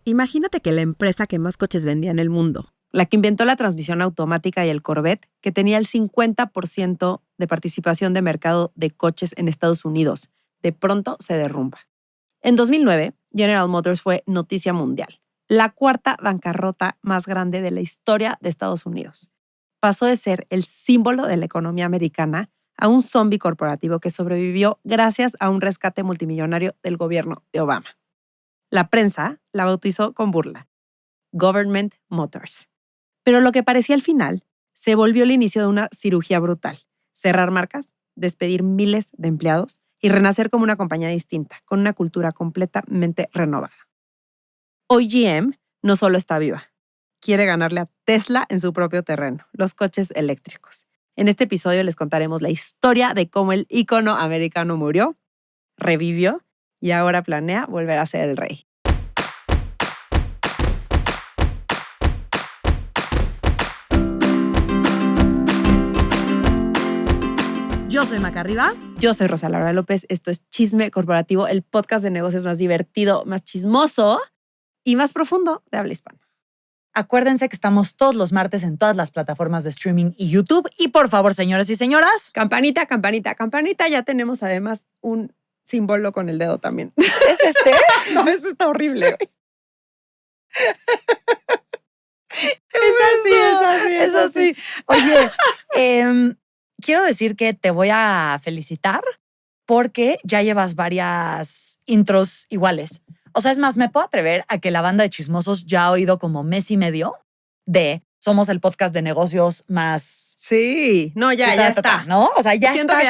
Imagínate que la empresa que más coches vendía en el mundo, la que inventó la transmisión automática y el Corvette, que tenía el 50% de participación de mercado de coches en Estados Unidos, de pronto se derrumba. En 2009, General Motors fue noticia mundial, la cuarta bancarrota más grande de la historia de Estados Unidos. Pasó de ser el símbolo de la economía americana a un zombie corporativo que sobrevivió gracias a un rescate multimillonario del gobierno de Obama. La prensa la bautizó con burla, Government Motors. Pero lo que parecía el final se volvió el inicio de una cirugía brutal. Cerrar marcas, despedir miles de empleados y renacer como una compañía distinta, con una cultura completamente renovada. Hoy GM no solo está viva, quiere ganarle a Tesla en su propio terreno, los coches eléctricos. En este episodio les contaremos la historia de cómo el ícono americano murió, revivió y ahora planea volver a ser el rey. Yo soy Maca Riva. Yo soy Rosa Laura López. Esto es Chisme Corporativo, el podcast de negocios más divertido, más chismoso y más profundo de habla hispana. Acuérdense que estamos todos los martes en todas las plataformas de streaming y YouTube. Y por favor, señores y señoras, campanita, campanita, campanita. Ya tenemos además un símbolo con el dedo también. ¿es este? No, eso está horrible. Es así. Oye, quiero decir que te voy a felicitar porque ya llevas varias intros iguales. O sea, es más, me puedo atrever a que la banda de chismosos ya ha oído como mes y medio de somos el podcast de negocios más... Sí, no, ya está. ¿No? O sea, ya siento está que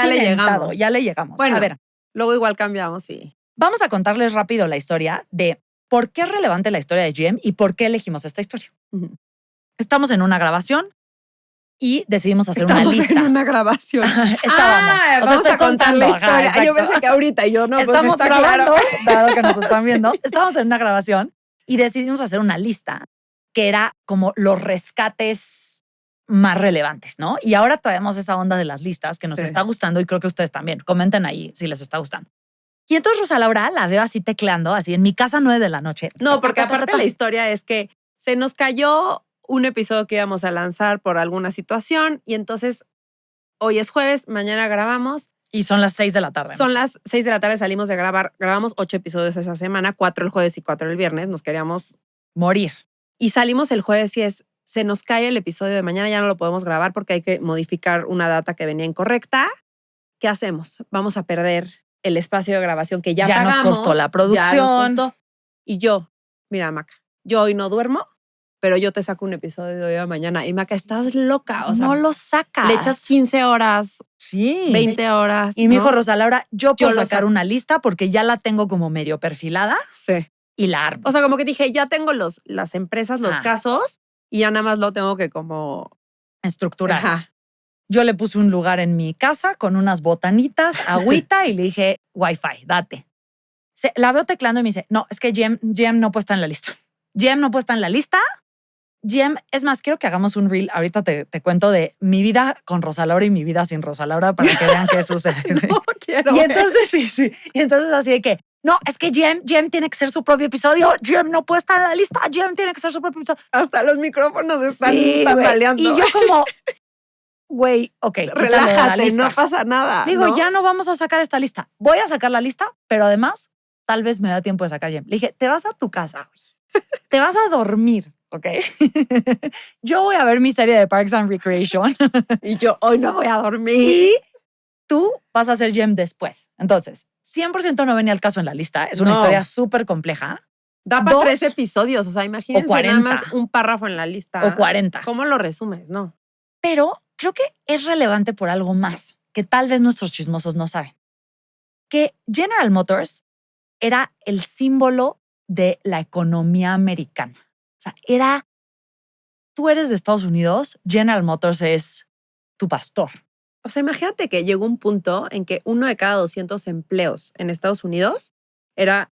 ya le llegamos. Bueno, a ver, luego igual cambiamos y... Vamos a contarles rápido la historia de por qué es relevante la historia de GM y por qué elegimos esta historia. Uh-huh. Estamos en una grabación y decidimos hacer una lista. Estamos en una grabación. Estábamos. Vamos a contar la historia. Yo pensé que ahorita y yo no. Estamos pues grabando, claro. dado que nos están viendo. Estábamos en una grabación y decidimos hacer una lista que era como los rescates más relevantes, ¿no? Y ahora traemos esa onda de las listas que nos está gustando y creo que ustedes también. Comenten ahí si les está gustando. Y entonces Rosa Laura la veo así tecleando, así en mi casa 9 de la noche. No, porque aparte la historia es que se nos cayó un episodio que íbamos a lanzar por alguna situación y entonces hoy es jueves, mañana grabamos. Y son las 6 de la tarde. Son las 6 de la tarde, salimos de grabar. Grabamos 8 episodios esa semana, 4 el jueves y 4 el viernes. Nos queríamos morir. Y salimos el jueves y se nos cae el episodio de mañana, ya no lo podemos grabar porque hay que modificar una data que venía incorrecta. ¿Qué hacemos? Vamos a perder el espacio de grabación que ya pagamos. Nos costó la producción. Ya nos costó. Y yo, mira, Maca, yo hoy no duermo, pero yo te saco un episodio de hoy a mañana. Y Maca, estás loca. O sea, no lo sacas. Le echas 15 horas, sí, 20 horas. Y me dijo Rosa Laura, yo puedo sacar una lista porque ya la tengo como medio perfilada. Sí. Y la armo. O sea, como que dije, ya tengo las empresas, los casos, y ya nada más lo tengo que como estructurar. Ajá. Yo le puse un lugar en mi casa con unas botanitas, agüita y le dije, Wi-Fi, date. La veo teclando y me dice, no, es que GM no puede estar en la lista. GM no puede estar en la lista. GM, es más, quiero que hagamos un reel. Ahorita te cuento de mi vida con Rosa Laura y mi vida sin Rosa Laura para que vean qué sucede. No quiero. Y entonces, sí. Y entonces así de que, no, es que GM tiene que ser su propio episodio. GM no puede estar en la lista. GM tiene que ser su propio episodio. Hasta los micrófonos están tambaleando. Y yo como, güey, ok. Relájate, no pasa nada. Digo, ¿no? Ya no vamos a sacar esta lista. Voy a sacar la lista, pero además, tal vez me da tiempo de sacar GM. Le dije, te vas a tu casa, güey. Te vas a dormir. Ok. Yo voy a ver mi serie de Parks and Recreation. Y yo hoy no voy a dormir. Y tú vas a hacer GM después. Entonces, 100% no venía al caso en la lista. Es una historia súper compleja. Da para 3 episodios. O sea, imagínense o 40, nada más un párrafo en la lista. O 40. ¿Cómo lo resumes? No. Pero creo que es relevante por algo más que tal vez nuestros chismosos no saben. Que General Motors era el símbolo de la economía americana. O sea, tú eres de Estados Unidos, General Motors es tu pastor. O sea, imagínate que llegó un punto en que 1 de cada 200 empleos en Estados Unidos era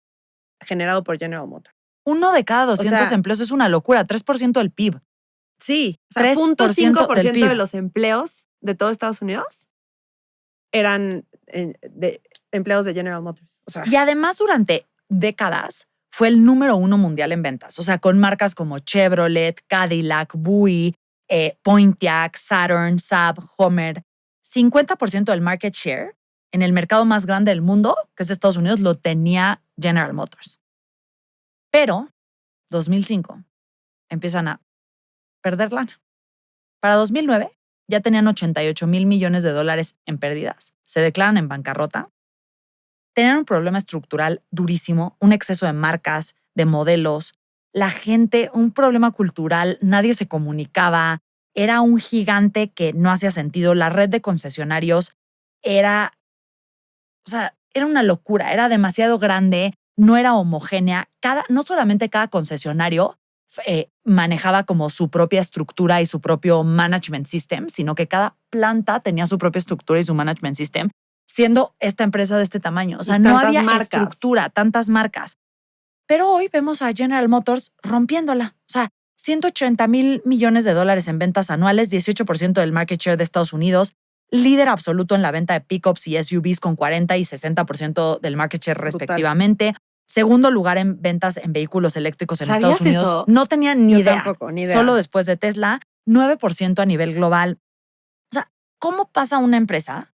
generado por General Motors. 1 de cada 200 empleos es una locura, 3% del PIB. Sí, o sea, 0.5% de los empleos de todo Estados Unidos eran de empleos de General Motors. O sea, y además durante décadas fue el número 1 mundial en ventas. O sea, con marcas como Chevrolet, Cadillac, Buick, Pontiac, Saturn, Saab, Homer. 50% del market share en el mercado más grande del mundo, que es Estados Unidos, lo tenía General Motors. Pero 2005 empiezan a perder lana. Para 2009 ya tenían 88,000 millones de dólares en pérdidas. Se declaran en bancarrota. Tenían un problema estructural durísimo, un exceso de marcas, de modelos, la gente, un problema cultural, nadie se comunicaba, era un gigante que no hacía sentido, la red de concesionarios era una locura, era demasiado grande, no era homogénea, no solamente cada concesionario manejaba como su propia estructura y su propio management system, sino que cada planta tenía su propia estructura y su management system, siendo esta empresa de este tamaño. O sea, no había estructura, tantas marcas. Pero hoy vemos a General Motors rompiéndola. O sea, 180,000 millones de dólares en ventas anuales, 18% del market share de Estados Unidos, líder absoluto en la venta de pickups y SUVs con 40 y 60% del market share respectivamente. Segundo lugar en ventas en vehículos eléctricos en Estados Unidos. Eso? No tenía ni idea. Tampoco, ni idea. Solo después de Tesla, 9% a nivel global. O sea, ¿cómo pasa una empresa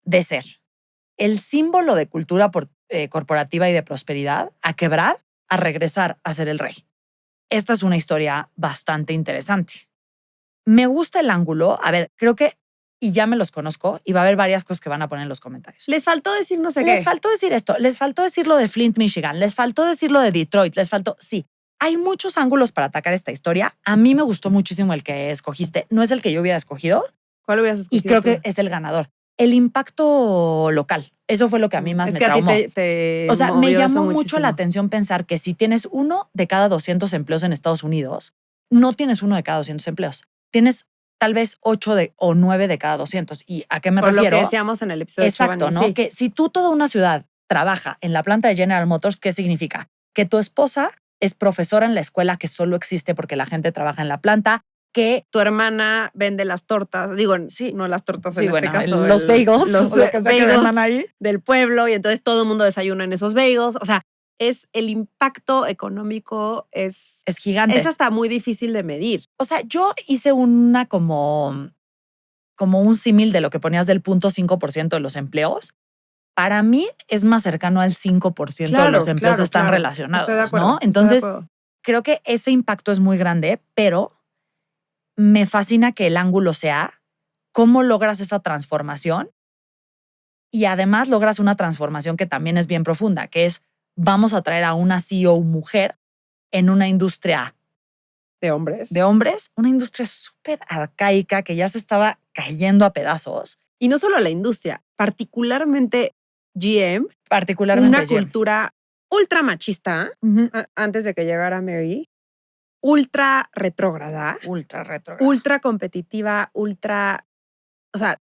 de ser el símbolo de cultura corporativa y de prosperidad a quebrar, a regresar a ser el rey? Esta es una historia bastante interesante. Me gusta el ángulo. A ver, creo que, y ya me los conozco, y va a haber varias cosas que van a poner en los comentarios. Les faltó decir no sé qué. Les faltó decir esto, les faltó decir lo de Flint, Michigan, les faltó decir lo de Detroit, sí. Hay muchos ángulos para atacar esta historia. A mí me gustó muchísimo el que escogiste. No es el que yo hubiera escogido. ¿Cuál hubieras escogido? Y creo que es el ganador. El impacto local. Eso fue lo que a mí más me traumó. Es que a ti o sea, me llamó mucho muchísimo la atención pensar que si tienes 1 de cada 200 empleos en Estados Unidos, no tienes 1 de cada 200 empleos. Tienes tal vez 8 o 9 de cada 200. ¿Y a qué me refiero? Por lo que decíamos en el episodio. Exacto, Giovanni, ¿no? Sí. Que si tú toda una ciudad trabaja en la planta de General Motors, ¿qué significa? Que tu esposa es profesora en la escuela que solo existe porque la gente trabaja en la planta, que tu hermana vende las tortas, sí, no las tortas en bueno, este caso. los bagels, los o lo que sea que bagels vendan ahí del pueblo, y entonces todo el mundo desayuna en esos bagels. O sea, el impacto económico es gigante. Es hasta muy difícil de medir. O sea, yo hice una como un símil de lo que ponías del 0.5% de los empleos. Para mí es más cercano al 5% de los empleos están relacionados, estoy de acuerdo, ¿no? Entonces, creo que ese impacto es muy grande, pero me fascina que el ángulo sea cómo logras esa transformación y además logras una transformación que también es bien profunda, que es vamos a traer a una CEO mujer en una industria de hombres, una industria súper arcaica que ya se estaba cayendo a pedazos. Y no solo la industria, particularmente GM, particularmente una cultura ultra machista antes de que llegara Mary, ultra retrógrada, ultra competitiva, o sea,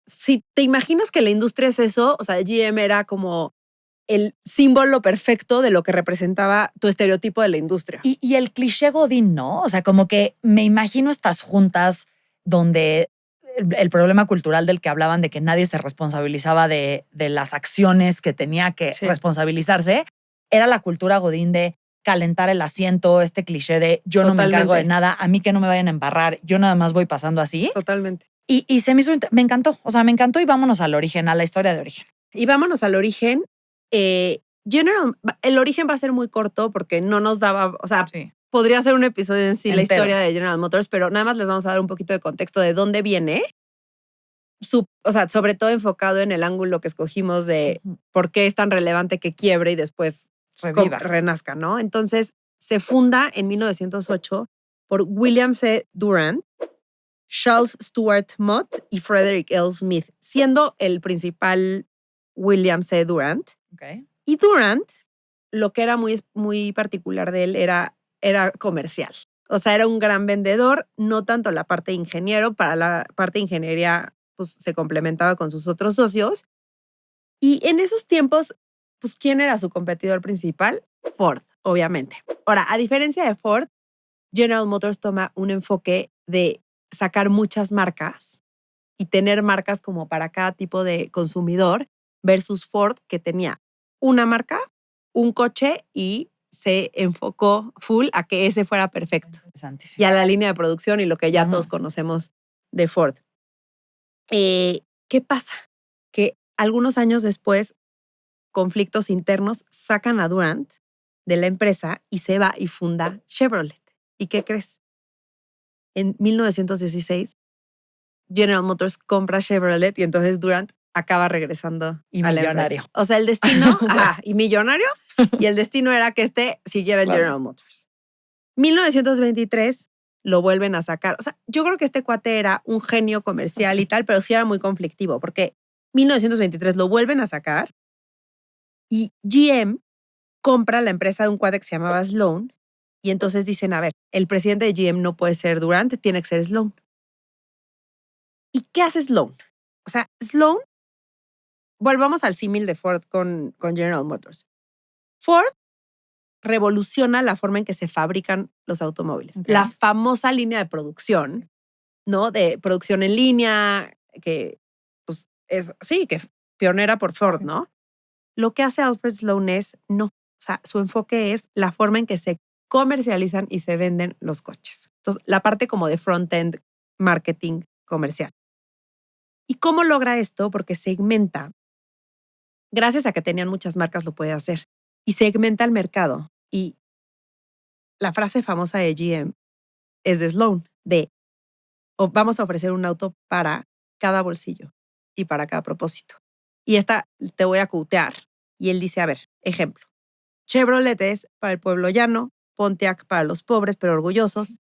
si te imaginas que la industria es eso, o sea, GM era como el símbolo perfecto de lo que representaba tu estereotipo de la industria. Y el cliché godín, ¿no? O sea, como que me imagino estas juntas donde el problema cultural del que hablaban de que nadie se responsabilizaba de las acciones que tenía que responsabilizarse, era la cultura godín de calentar el asiento, este cliché de yo no me encargo de nada, a mí que no me vayan a embarrar, yo nada más voy pasando así. Totalmente. Y se me hizo, me encantó, o sea, me encantó y vámonos al origen, a la historia de origen. Y vámonos al origen. El origen va a ser muy corto porque no nos daba, o sea, podría ser un episodio en sí, la historia de General Motors, pero nada más les vamos a dar un poquito de contexto de dónde viene. O sea, sobre todo enfocado en el ángulo que escogimos de por qué es tan relevante que quiebre y después renazca, ¿no? Entonces, se funda en 1908 por William C. Durant, Charles Stuart Mott y Frederick L. Smith, siendo el principal William C. Durant. Okay. Y Durant, lo que era muy, muy particular de él era comercial. O sea, era un gran vendedor, no tanto la parte de ingeniero, para la parte de ingeniería pues, se complementaba con sus otros socios. Y en esos tiempos, pues, ¿quién era su competidor principal? Ford, obviamente. Ahora, a diferencia de Ford, General Motors toma un enfoque de sacar muchas marcas y tener marcas como para cada tipo de consumidor versus Ford, que tenía una marca, un coche y se enfocó full a que ese fuera perfecto. Interesantísimo. Y a la línea de producción y lo que ya Ujú. todos conocemos de Ford. ¿Qué pasa? Que algunos años después, conflictos internos sacan a Durant de la empresa y se va y funda Chevrolet. ¿Y qué crees? En 1916, General Motors compra Chevrolet y entonces Durant acaba regresando Y a la millonario. empresa. O sea, el destino, O sea. y millonario, y el destino era que siguiera en Claro. General Motors. 1923 lo vuelven a sacar. O sea, yo creo que este cuate era un genio comercial y tal, pero sí era muy conflictivo, porque 1923 lo vuelven a sacar y GM compra la empresa de un cuate que se llamaba Sloan y entonces dicen, a ver, el presidente de GM no puede ser Durant, tiene que ser Sloan. ¿Y qué hace Sloan? O sea, Sloan, volvamos al símil de Ford con General Motors. Ford revoluciona la forma en que se fabrican los automóviles. Ok. La famosa línea de producción, ¿no? De producción en línea, que pues es, sí, que pionera por Ford, ¿no? Lo que hace Alfred Sloan es, no, o sea, su enfoque es la forma en que se comercializan y se venden los coches. Entonces, la parte como de front-end marketing comercial. ¿Y cómo logra esto? Porque segmenta. Gracias a que tenían muchas marcas lo puede hacer. Y segmenta el mercado. Y la frase famosa de GM es de Sloan, de vamos a ofrecer un auto para cada bolsillo y para cada propósito. Y esta te voy a cutear. Y él dice, a ver, ejemplo, Chevrolet es para el pueblo llano, Pontiac para los pobres pero orgullosos,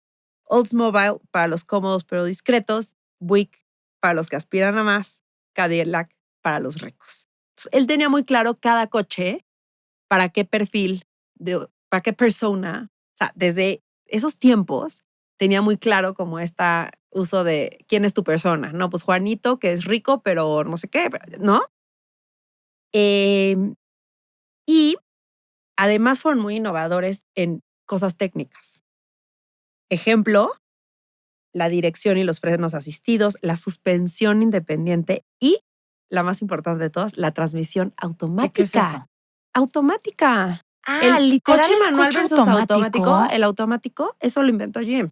Oldsmobile para los cómodos pero discretos, Buick para los que aspiran a más, Cadillac para los ricos. Entonces, él tenía muy claro cada coche para qué perfil, para qué persona. O sea, desde esos tiempos tenía muy claro como este uso de quién es tu persona, ¿no? Pues Juanito, que es rico, pero no sé qué, ¿no? Y además fueron muy innovadores en cosas técnicas. Ejemplo, la dirección y los frenos asistidos, la suspensión independiente y, la más importante de todas, la transmisión automática. ¿Qué es eso? Automática. Literal, coche el manual coche versus automático, el automático, eso lo inventó GM.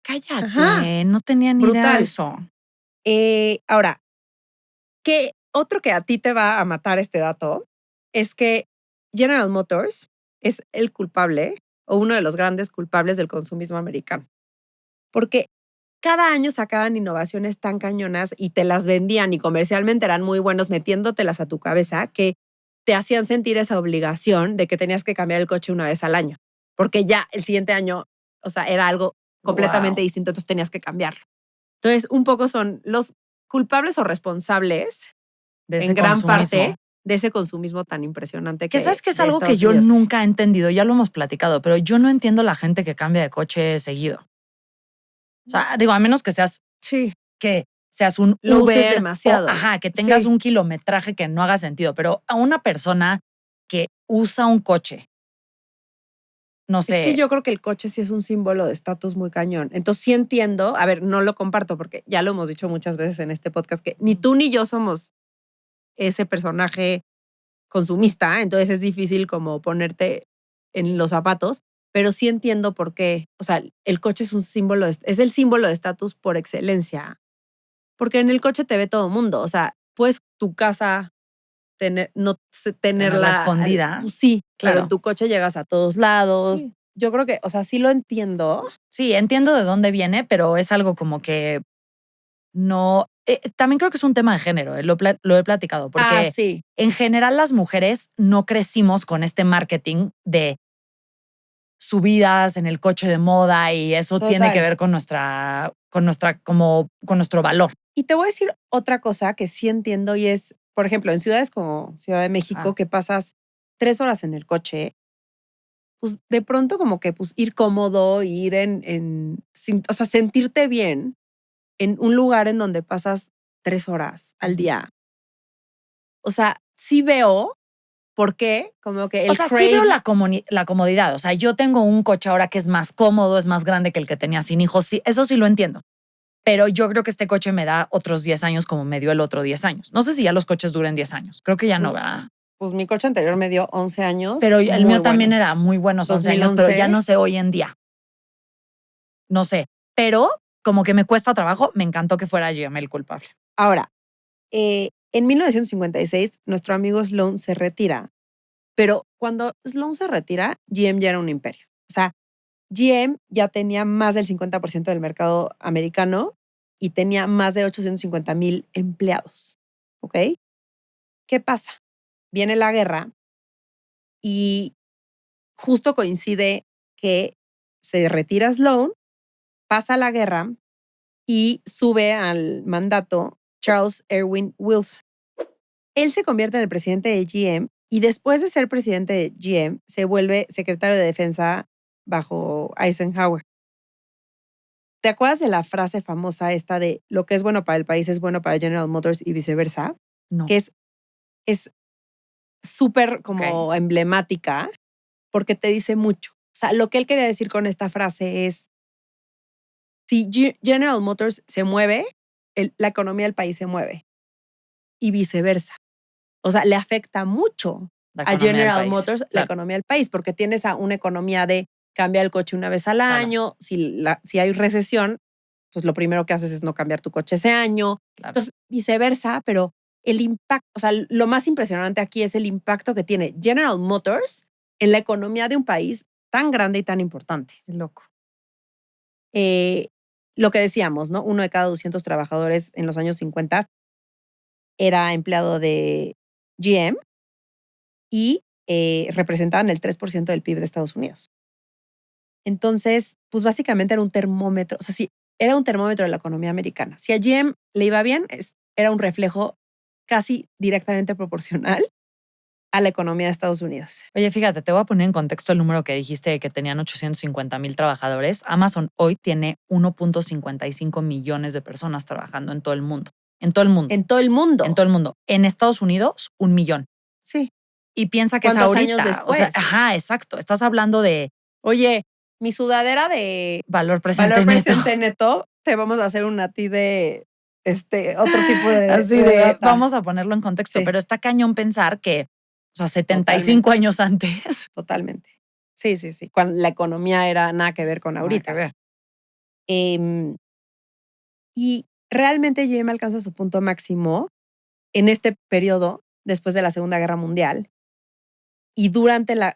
Cállate, Ajá. no tenía ni idea de Brutal. eso. Ahora, ¿qué otro que a ti te va a matar este dato? Es que General Motors es el culpable o uno de los grandes culpables del consumismo americano. Porque cada año sacaban innovaciones tan cañonas y te las vendían y comercialmente eran muy buenos metiéndotelas a tu cabeza que te hacían sentir esa obligación de que tenías que cambiar el coche una vez al año. Porque ya el siguiente año, o sea, era algo completamente distinto, entonces tenías que cambiarlo. Entonces, un poco son los culpables o responsables De ese en gran consumismo. parte de ese consumismo tan impresionante Que sabes que es algo que Estados yo Unidos. nunca he entendido, ya lo hemos platicado, pero yo no entiendo la gente que cambia de coche seguido. O sea, digo, a menos que seas Sí. que seas un Lo Uber uses demasiado. que tengas Sí. un kilometraje que no haga sentido, pero a una persona que usa un coche, no sé. Es que yo creo que el coche sí es un símbolo de estatus muy cañón. Entonces sí entiendo, a ver, no lo comparto porque ya lo hemos dicho muchas veces en este podcast que ni tú ni yo somos ese personaje consumista, entonces es difícil como ponerte en los zapatos, pero sí entiendo por qué. O sea, el coche es un símbolo, es el símbolo de estatus por excelencia. Porque en el coche te ve todo el mundo. O sea, puedes tu casa tenerla escondida. Pues sí, Claro. pero en tu coche llegas a todos lados. Sí. Yo creo que, o sea, sí lo entiendo. Sí, entiendo de dónde viene, pero es algo como que no. También creo que es un tema de género, lo he platicado, porque Sí. en general las mujeres no crecimos con este marketing de subidas en el coche de moda y eso Total. tiene que ver con nuestro valor. Y te voy a decir otra cosa que sí entiendo y es, por ejemplo, en ciudades como Ciudad de México, que pasas 3 horas en el coche, pues de pronto como que pues ir cómodo, ir o sea, sentirte bien en un lugar en donde pasas 3 horas al día. O sea, sí veo por qué, como que el sí veo la comodidad. O sea, yo tengo un coche ahora que es más cómodo, es más grande que el que tenía sin hijos. Sí, eso sí lo entiendo. Pero yo creo que este coche me da otros 10 años como me dio el otro 10 años. No sé si ya los coches duren 10 años. Creo que ya no, ¿verdad? Pues mi coche anterior me dio 11 años. Pero el mío también buenos. era muy buenos 11 años, pero ya no sé hoy en día. No sé. Pero como que me cuesta trabajo, me encantó que fuera GM el culpable. Ahora, en 1956, nuestro amigo Sloan se retira. Pero cuando Sloan se retira, GM ya era un imperio. O sea, GM ya tenía más del 50% del mercado americano y tenía más de 850,000 empleados. ¿Ok? ¿Qué pasa? Viene la guerra y justo coincide que se retira Sloan, pasa la guerra y sube al mandato Charles Erwin Wilson. Él se convierte en el presidente de GM y después de ser presidente de GM se vuelve secretario de defensa bajo Eisenhower. ¿Te acuerdas de la frase famosa esta de lo que es bueno para el país es bueno para General Motors y viceversa? No. Que es súper como emblemática porque te dice mucho. O sea, lo que él quería decir con esta frase es, si General Motors se mueve, la economía del país se mueve y viceversa. O sea, le afecta mucho a General Motors la economía del país porque tienes a una economía de cambiar el coche una vez al año. Si hay recesión, pues lo primero que haces es no cambiar tu coche ese año. Claro. Entonces, viceversa, pero el impacto, o sea, lo más impresionante aquí es el impacto que tiene General Motors en la economía de un país tan grande y tan importante. Qué loco. Lo que decíamos, ¿no? 1 de cada 200 trabajadores en los años 50 era empleado de GM y representaban el 3% del PIB de Estados Unidos. Entonces, pues básicamente era un termómetro, o sea, sí, era un termómetro de la economía americana. Si a GM le iba bien, era un reflejo casi directamente proporcional a la economía de Estados Unidos. Oye, fíjate, te voy a poner en contexto el número que dijiste de que tenían 850,000 trabajadores. Amazon hoy tiene 1.55 millones de personas trabajando en todo el mundo. En todo el mundo. En todo el mundo. En todo el mundo. En Estados Unidos, 1 millón. Sí. Y piensa que es ahorita. ¿Cuántos años después? O sea, ajá, exacto. Estás hablando de... Oye, mi sudadera de valor presente neto, te vamos a hacer una ti de otro tipo de... Así de vamos a ponerlo en contexto, sí. Pero está cañón pensar que, o sea, 75 Totalmente. Años antes. Totalmente. Sí. Cuando la economía era nada que ver con ahorita. Nada que ver. Y realmente GM alcanza su punto máximo en este periodo, después de la Segunda Guerra Mundial, y durante la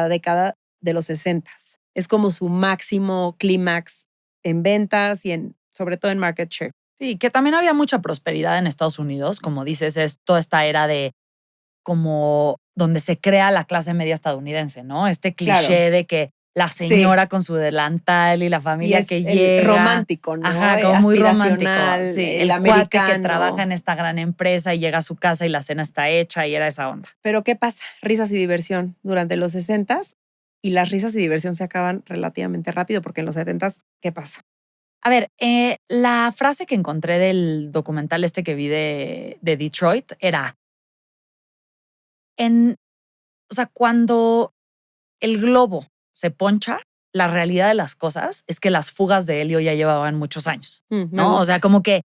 década de los 60. Es como su máximo clímax en ventas y sobre todo en market share. Sí, que también había mucha prosperidad en Estados Unidos, como dices, es toda esta era de como donde se crea la clase media estadounidense, ¿no? Este cliché de que la señora con su delantal y la familia y que llega. Romántico, ¿no? Ajá, como muy romántico. Sí, el cuate que americano. trabaja en esta gran empresa y llega a su casa y la cena está hecha y era esa onda. Pero ¿qué pasa? Risas y diversión durante los 60s y las risas y diversión se acaban relativamente rápido porque en los 70s, ¿qué pasa? A ver, la frase que encontré del documental que vi de Detroit era, o sea, cuando el globo se poncha, la realidad de las cosas es que las fugas de helio ya llevaban muchos años, ¿no? O sea, como que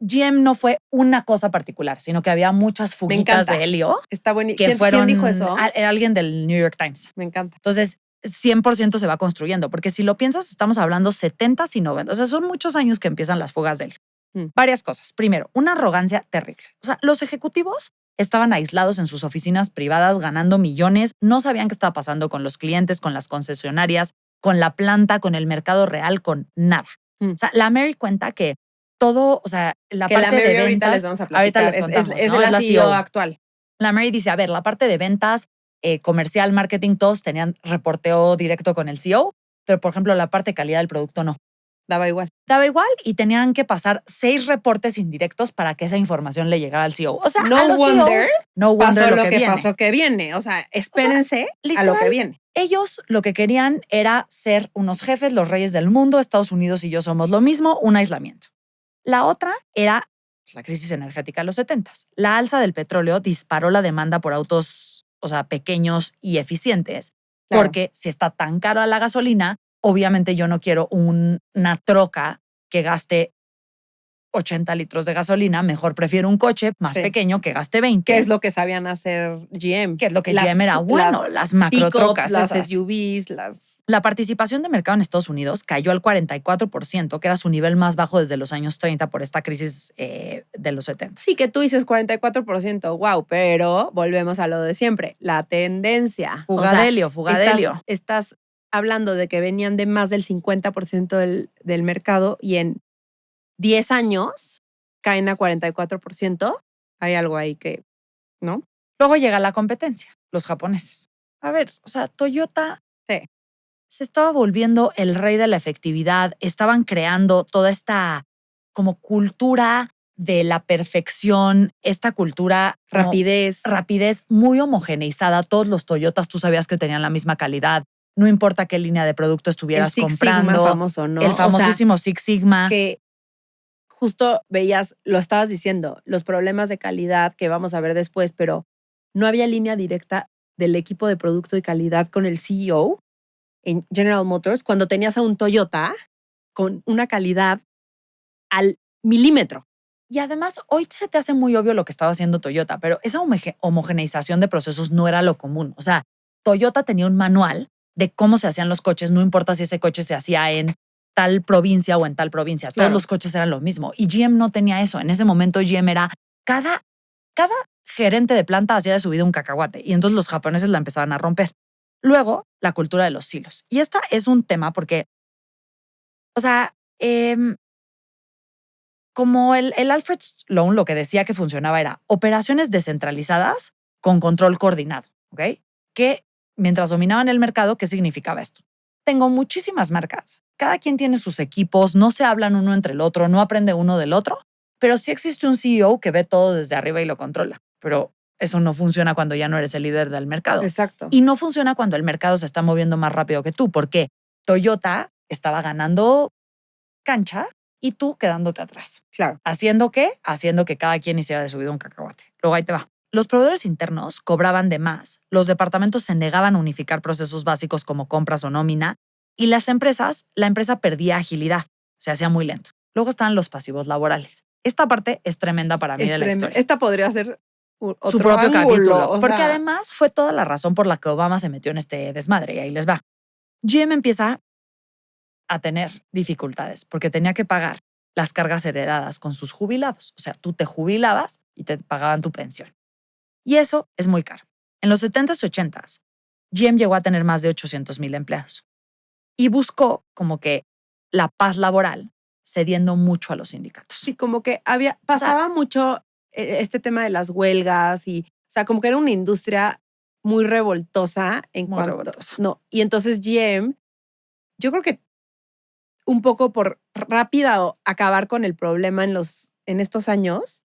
GM no fue una cosa particular, sino que había muchas fugitas de helio. Está buenísimo. ¿Quién dijo eso? Era alguien del New York Times. Me encanta. Entonces, 100% se va construyendo, porque si lo piensas, estamos hablando 70s y 90s. O sea, son muchos años que empiezan las fugas de helio. Varias cosas. Primero, una arrogancia terrible. O sea, los ejecutivos estaban aislados en sus oficinas privadas ganando millones, no sabían qué estaba pasando con los clientes, con las concesionarias, con la planta, con el mercado real, con nada. O sea, la Mary cuenta que todo, o sea, la que parte la Mary de ventas, ahorita les vamos a platicar. ahorita les contamos, es ¿no? la CEO actual. La Mary dice, a ver, la parte de ventas, comercial, marketing, todos tenían reporteo directo con el CEO, pero por ejemplo la parte de calidad del producto no. Daba igual. Daba igual y tenían que pasar 6 reportes indirectos para que esa información le llegara al CEO. O sea, no a los wonder, CEOs, no wonder pasó lo que pasó que viene. O sea, espérense a lo que viene. Ellos lo que querían era ser unos jefes, los reyes del mundo, Estados Unidos y yo somos lo mismo, un aislamiento. La otra era la crisis energética de los 70s. La alza del petróleo disparó la demanda por autos, o sea, pequeños y eficientes, porque si está tan cara la gasolina, obviamente yo no quiero una troca que gaste 80 litros de gasolina, mejor prefiero un coche más pequeño que gaste 20. ¿Qué es lo que sabían hacer GM? Que es lo que GM era bueno, las macrotrocas, las SUVs, La participación de mercado en Estados Unidos cayó al 44%, que era su nivel más bajo desde los años 30 por esta crisis de los 70. Sí, que tú dices 44%, wow, pero volvemos a lo de siempre, la tendencia. Fugadelio. Estás hablando de que venían de más del 50% del mercado y en 10 años caen a 44%. Hay algo ahí que, ¿no? Luego llega la competencia, los japoneses. A ver, Toyota se estaba volviendo el rey de la efectividad, estaban creando toda esta como cultura de la perfección, esta cultura rapidez muy homogeneizada. Todos los Toyotas tú sabías que tenían la misma calidad. No importa qué línea de producto estuvieras comprando. El Six Sigma famoso, ¿no? El famosísimo Six Sigma. Que justo veías, lo estabas diciendo, los problemas de calidad que vamos a ver después, pero no había línea directa del equipo de producto y calidad con el CEO en General Motors cuando tenías a un Toyota con una calidad al milímetro. Y además, hoy se te hace muy obvio lo que estaba haciendo Toyota, pero esa homogeneización de procesos no era lo común. O sea, Toyota tenía un manual de cómo se hacían los coches, no importa si ese coche se hacía en tal provincia o en tal provincia. Todos los coches eran lo mismo. Y GM no tenía eso. En ese momento GM era cada gerente de planta hacía de su vida un cacahuate. Y entonces los japoneses la empezaban a romper. Luego, la cultura de los silos. Y esta es un tema porque, como el Alfred Sloan lo que decía que funcionaba era operaciones descentralizadas con control coordinado, ¿ok? Que mientras dominaban el mercado, ¿qué significaba esto? Tengo muchísimas marcas. Cada quien tiene sus equipos, no se hablan uno entre el otro, no aprende uno del otro, pero sí existe un CEO que ve todo desde arriba y lo controla. Pero eso no funciona cuando ya no eres el líder del mercado. Exacto. Y no funciona cuando el mercado se está moviendo más rápido que tú, porque Toyota estaba ganando cancha y tú quedándote atrás. Claro. ¿Haciendo qué? Haciendo que cada quien hiciera de su vida un cacahuate. Luego ahí te va. Los proveedores internos cobraban de más, los departamentos se negaban a unificar procesos básicos como compras o nómina, y la empresa perdía agilidad, se hacía muy lento. Luego estaban los pasivos laborales. Esta parte es tremenda para mí de la historia. Esta podría ser otro su propio ángulo, capítulo. Porque además fue toda la razón por la que Obama se metió en este desmadre, y ahí les va. GM empieza a tener dificultades porque tenía que pagar las cargas heredadas con sus jubilados. O sea, tú te jubilabas y te pagaban tu pensión. Y eso es muy caro. En los 70s y 80s, GM llegó a tener más de 800,000 empleados y buscó como que la paz laboral cediendo mucho a los sindicatos. Sí, como que pasaba mucho este tema de las huelgas y, o sea, como que era una industria muy revoltosa revoltosa. No, y entonces GM, yo creo que un poco por rápido acabar con el problema en estos años,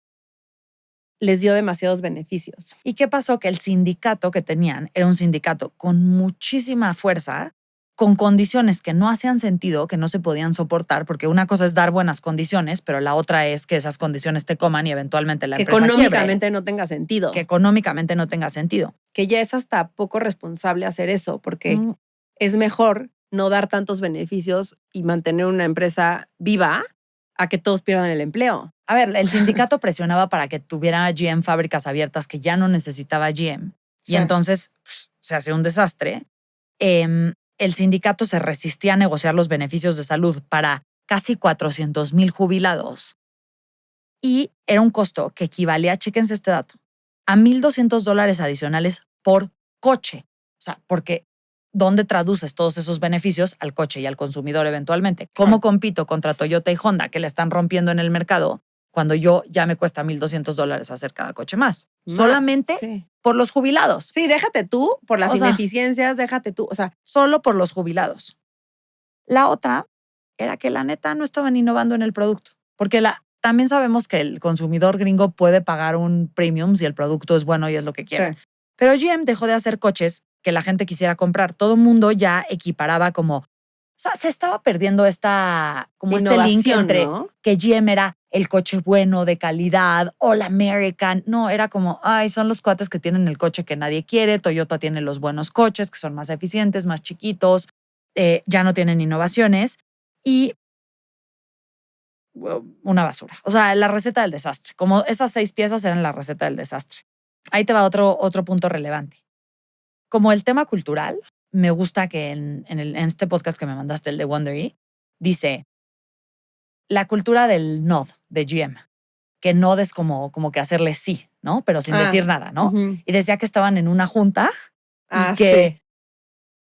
les dio demasiados beneficios. ¿Y qué pasó? Que el sindicato que tenían era un sindicato con muchísima fuerza, con condiciones que no hacían sentido, que no se podían soportar, porque una cosa es dar buenas condiciones, pero la otra es que esas condiciones te coman y eventualmente la empresa económicamente no tenga sentido. Que económicamente no tenga sentido. Que ya es hasta poco responsable hacer eso, porque es mejor no dar tantos beneficios y mantener una empresa viva a que todos pierdan el empleo. A ver, el sindicato presionaba para que tuviera GM fábricas abiertas que ya no necesitaba GM. Sí. Y entonces se hace un desastre. El sindicato se resistía a negociar los beneficios de salud para casi 400,000 jubilados. Y era un costo que equivalía, chéquense este dato, a $1,200 adicionales por coche. O sea, porque ¿dónde traduces todos esos beneficios al coche y al consumidor eventualmente? ¿Cómo compito contra Toyota y Honda que le están rompiendo en el mercado cuando yo ya me cuesta $1,200 hacer cada coche más? Solamente por los jubilados. Sí, déjate tú por las ineficiencias, déjate tú, o sea. Solo por los jubilados. La otra era que la neta no estaban innovando en el producto, porque también sabemos que el consumidor gringo puede pagar un premium si el producto es bueno y es lo que quiere. Sí. Pero GM dejó de hacer coches que la gente quisiera comprar. Todo el mundo ya equiparaba como, o sea, se estaba perdiendo como este link entre, ¿no?, que GM era el coche bueno, de calidad, All American. No, era como, ay, son los cuates que tienen el coche que nadie quiere. Toyota tiene los buenos coches que son más eficientes, más chiquitos, ya no tienen innovaciones. Y una basura. O sea, la receta del desastre. Como esas 6 piezas eran la receta del desastre. Ahí te va otro punto relevante. Como el tema cultural, me gusta que en este podcast que me mandaste, el de Wondery, dice la cultura del nod de GM, que nod es como que hacerle sí, ¿no? Pero sin decir nada, ¿no? Y decía que estaban en una junta y que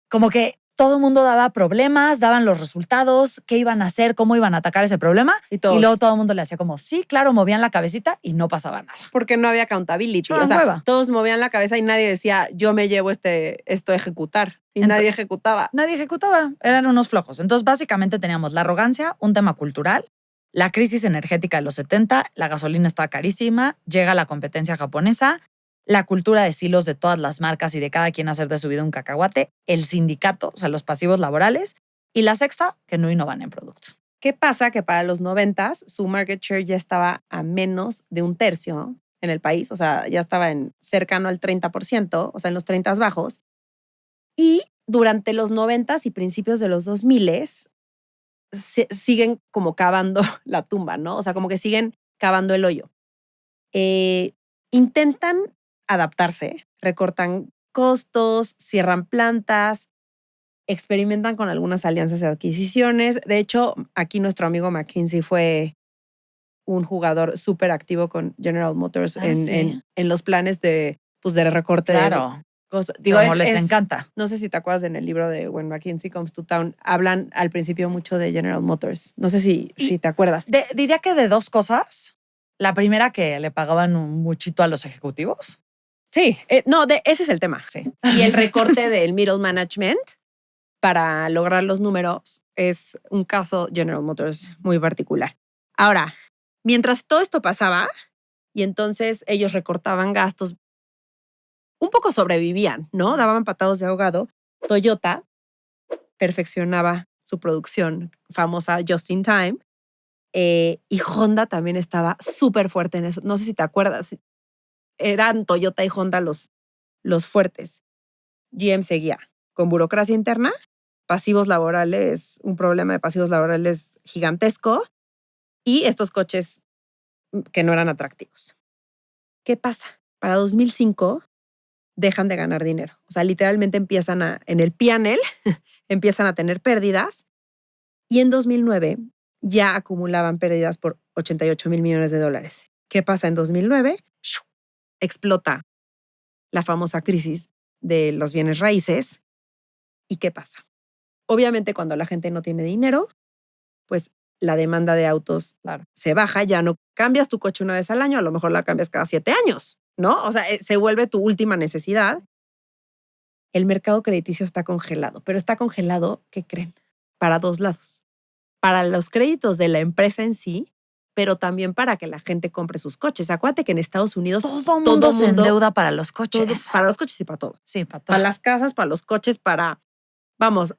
como que todo el mundo daba problemas, daban los resultados, qué iban a hacer, cómo iban a atacar ese problema. Y luego todo el mundo le hacía como, sí, claro, movían la cabecita y no pasaba nada. Porque no había accountability. O sea, todos movían la cabeza y nadie decía, yo me llevo esto a ejecutar. Y nadie ejecutaba. Nadie ejecutaba. Eran unos flojos. Entonces, básicamente teníamos la arrogancia, un tema cultural, la crisis energética de los 70, la gasolina estaba carísima, llega la competencia japonesa, la cultura de silos de todas las marcas y de cada quien hacer de su vida un cacahuate, el sindicato, o sea, los pasivos laborales, y la sexta, que no innovan en producto. ¿Qué pasa? Que para los 90s su market share ya estaba a menos de 1/3 en el país, o sea, ya estaba cercano al 30%, o sea, en los 30 bajos. Y durante los 90s y principios de los 2000s siguen como cavando la tumba, ¿no? O sea, como que siguen cavando el hoyo. Intentan adaptarse, recortan costos, cierran plantas, experimentan con algunas alianzas de adquisiciones. De hecho, aquí nuestro amigo McKinsey fue un jugador súper activo con General Motors en los planes de recorte. Claro. Digo, como les encanta. No sé si te acuerdas en el libro de When McKinsey Comes to Town, hablan al principio mucho de General Motors. No sé si te acuerdas. Diría que de 2 cosas. La primera, que le pagaban un muchito a los ejecutivos. Sí, ese es el tema. Sí. Y el recorte del middle management para lograr los números es un caso General Motors muy particular. Ahora, mientras todo esto pasaba y entonces ellos recortaban gastos, un poco sobrevivían, ¿no? Daban patados de ahogado. Toyota perfeccionaba su producción famosa just in time y Honda también estaba súper fuerte en eso. No sé si te acuerdas. Eran Toyota y Honda los fuertes. GM seguía con burocracia interna, pasivos laborales, un problema de pasivos laborales gigantesco y estos coches que no eran atractivos. ¿Qué pasa? Para 2005 dejan de ganar dinero. O sea, literalmente en el P&L, empiezan a tener pérdidas y en 2009 ya acumulaban pérdidas por $88,000 millones. ¿Qué pasa en 2009? Explota la famosa crisis de los bienes raíces. ¿Y qué pasa? Obviamente, cuando la gente no tiene dinero, pues la demanda de autos se baja. Ya no cambias tu coche una vez al año, a lo mejor la cambias cada 7 años, ¿no? O sea, se vuelve tu última necesidad. El mercado crediticio está congelado, pero está congelado, ¿qué creen? Para 2 lados. Para los créditos de la empresa en sí, pero también para que la gente compre sus coches. Acuérdate que en Estados Unidos todo mundo se endeuda para los coches. Para los coches y para todo. Sí, para todo. Para las casas, para los coches,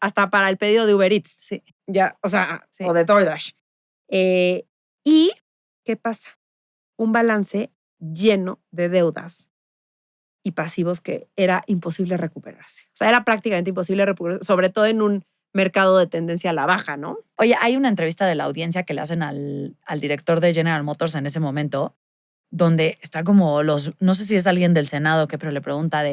hasta para el pedido de Uber Eats. Sí. Ya, o sea, o de DoorDash. ¿Y qué pasa? Un balance lleno de deudas y pasivos que era imposible recuperarse. O sea, era prácticamente imposible recuperarse, sobre todo en un mercado de tendencia a la baja, ¿no? Oye, hay una entrevista de la audiencia que le hacen al director de General Motors en ese momento, donde está como no sé si es alguien del Senado pero le pregunta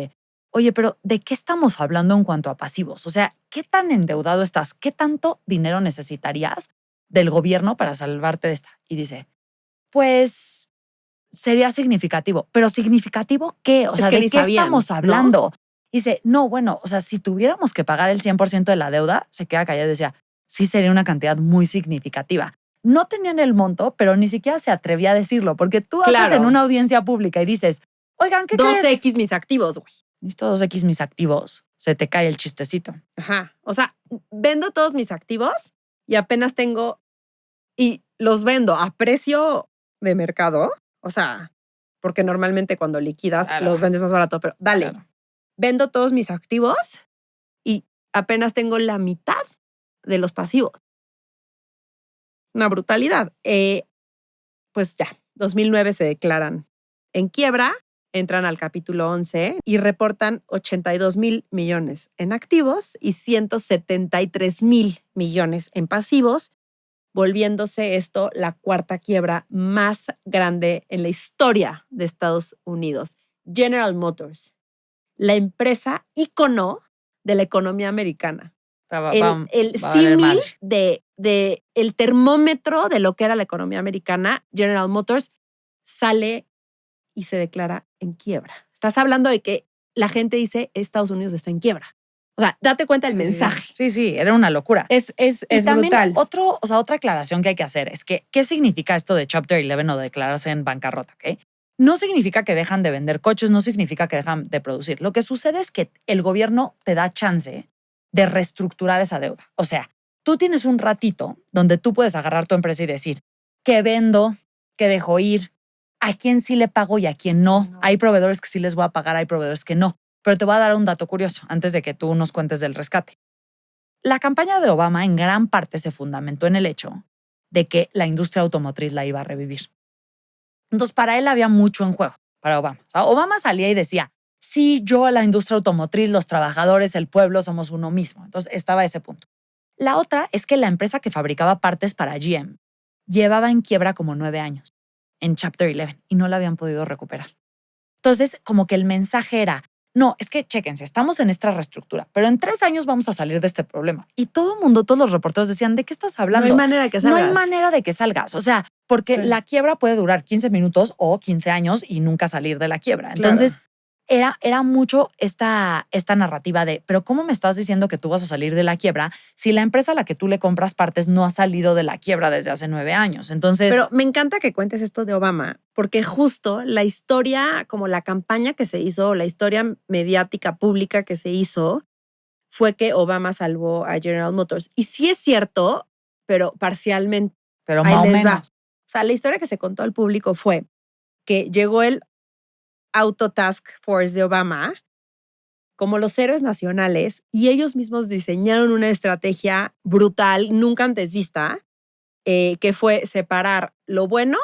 oye, pero ¿de qué estamos hablando en cuanto a pasivos? O sea, ¿qué tan endeudado estás? ¿Qué tanto dinero necesitarías del gobierno para salvarte de esta? Y dice, pues sería significativo. ¿Pero significativo qué? O sea, ¿de qué estamos hablando? ¿No? Dice, no, bueno, o sea, si tuviéramos que pagar el 100% de la deuda, se queda callado y decía, sí sería una cantidad muy significativa. No tenían el monto, pero ni siquiera se atrevía a decirlo, porque tú haces en una audiencia pública y dices, oigan, ¿qué crees? 2X mis activos, güey. Listo, 2X mis activos. Se te cae el chistecito. Ajá. O sea, vendo todos mis activos y apenas tengo, y los vendo a precio de mercado. O sea, porque normalmente cuando liquidas los vendes más barato, pero dale. Claro. Vendo todos mis activos y apenas tengo la mitad de los pasivos. Una brutalidad. Pues ya, 2009 se declaran en quiebra, entran al capítulo 11 y reportan $82,000 millones en activos y $173,000 millones en pasivos. volviéndose esto la cuarta quiebra más grande en la historia de Estados Unidos. General Motors, la empresa ícono de la economía americana. El símil de el termómetro de lo que era la economía americana, General Motors, sale y se declara en quiebra. Estás hablando de que la gente dice Estados Unidos está en quiebra. O sea, date cuenta del mensaje. Sí, era una locura. Es también brutal. Otra aclaración que hay que hacer es que, ¿qué significa esto de Chapter 11 o de declararse en bancarrota? ¿Okay? No significa que dejan de vender coches, no significa que dejan de producir. Lo que sucede es que el gobierno te da chance de reestructurar esa deuda. O sea, tú tienes un ratito donde tú puedes agarrar tu empresa y decir, ¿qué vendo? ¿Qué dejo ir? ¿A quién sí le pago y a quién no? Hay proveedores que sí les voy a pagar, hay proveedores que no. Pero te voy a dar un dato curioso antes de que tú nos cuentes del rescate. La campaña de Obama en gran parte se fundamentó en el hecho de que la industria automotriz la iba a revivir. Entonces, para él había mucho en juego, para Obama. O sea, Obama salía y decía, sí, yo, la industria automotriz, los trabajadores, el pueblo, somos uno mismo. Entonces, estaba ese punto. La otra es que la empresa que fabricaba partes para GM llevaba en quiebra como 9 años en Chapter 11 y no la habían podido recuperar. Entonces, como que el mensaje era, no, es que chéquense, estamos en esta reestructura, pero en 3 años vamos a salir de este problema. Y todo el mundo, todos los reporteros decían, ¿de qué estás hablando? No hay manera de que salgas. No hay manera de que salgas. O sea, porque la quiebra puede durar 15 minutos o 15 años y nunca salir de la quiebra. Entonces, era mucho esta narrativa de, pero ¿cómo me estás diciendo que tú vas a salir de la quiebra si la empresa a la que tú le compras partes no ha salido de la quiebra desde hace 9 años? Entonces, pero me encanta que cuentes esto de Obama, porque justo la historia, como la campaña que se hizo, la historia mediática pública que se hizo, fue que Obama salvó a General Motors. Y sí es cierto, pero parcialmente. Pero más o menos. Va. O sea, la historia que se contó al público fue que llegó el Auto Task Force de Obama como los héroes nacionales y ellos mismos diseñaron una estrategia brutal, nunca antes vista, que fue separar lo bueno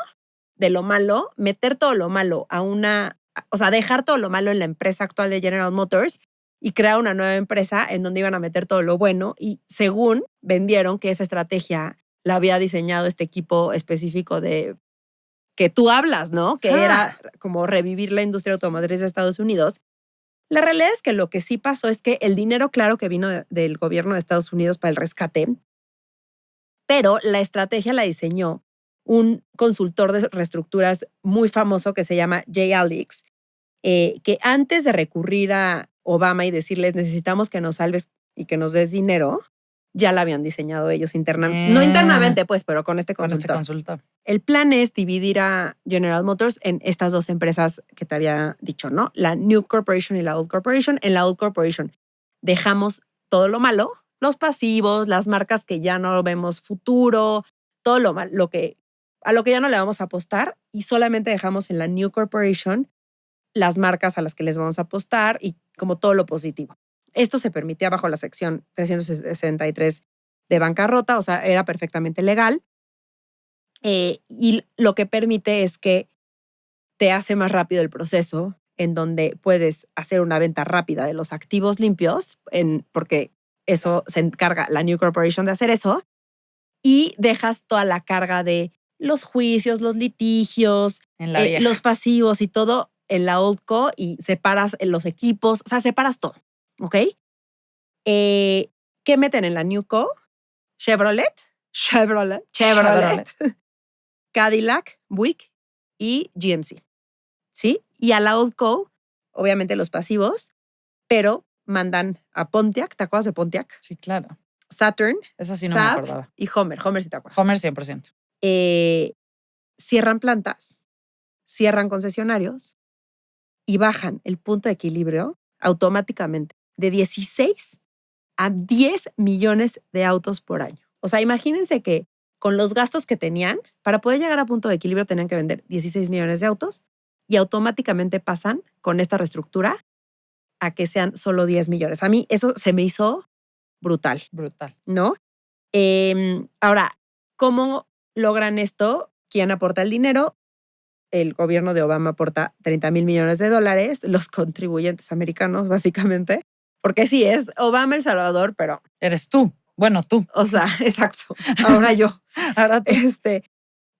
de lo malo, meter todo lo malo o sea, dejar todo lo malo en la empresa actual de General Motors y crear una nueva empresa en donde iban a meter todo lo bueno y según vendieron que esa estrategia la había diseñado este equipo específico de que tú hablas, ¿no? Que era como revivir la industria automotriz de Estados Unidos. La realidad es que lo que sí pasó es que el dinero, claro que vino del gobierno de Estados Unidos para el rescate, pero la estrategia la diseñó un consultor de reestructuras muy famoso que se llama Jay Alex, que antes de recurrir a Obama y decirles necesitamos que nos salves y que nos des dinero, ya la habían diseñado ellos internamente. No internamente, pues, pero con este consultor. El plan es dividir a General Motors en estas dos empresas que te había dicho, ¿no? La New Corporation y la Old Corporation. En la Old Corporation dejamos todo lo malo, los pasivos, las marcas que ya no vemos futuro, todo lo malo, a lo que ya no le vamos a apostar y solamente dejamos en la New Corporation las marcas a las que les vamos a apostar y como todo lo positivo. Esto se permitía bajo la sección 363 de bancarrota, o sea, era perfectamente legal. Y lo que permite es que te hace más rápido el proceso en donde puedes hacer una venta rápida de los activos limpios, porque eso se encarga la New Corporation de hacer eso, y dejas toda la carga de los juicios, los litigios, los pasivos y todo en la Old Co y separas los equipos, o sea, separas todo. ¿Ok? ¿Qué meten en la New Co? Chevrolet, Cadillac, Buick y GMC. ¿Sí? Y a la Old Co, obviamente los pasivos, pero mandan a Pontiac. ¿Te acuerdas de Pontiac? Sí, claro. Saturn, esa sí no me acordaba. Y Homer. Homer sí te acuerdas. Homer 100%. Cierran plantas, cierran concesionarios y bajan el punto de equilibrio automáticamente de 16 a 10 millones de autos por año. O sea, imagínense que con los gastos que tenían, para poder llegar a punto de equilibrio tenían que vender 16 millones de autos y automáticamente pasan con esta reestructura a que sean solo 10 millones. A mí eso se me hizo brutal. Brutal. ¿No? Ahora, ¿cómo logran esto? ¿Quién aporta el dinero? El gobierno de Obama aporta $30,000 millones, los contribuyentes americanos, básicamente. Porque sí, es Obama El Salvador, pero... Eres tú. Bueno, tú. O sea, exacto. Ahora yo. Ahora tú.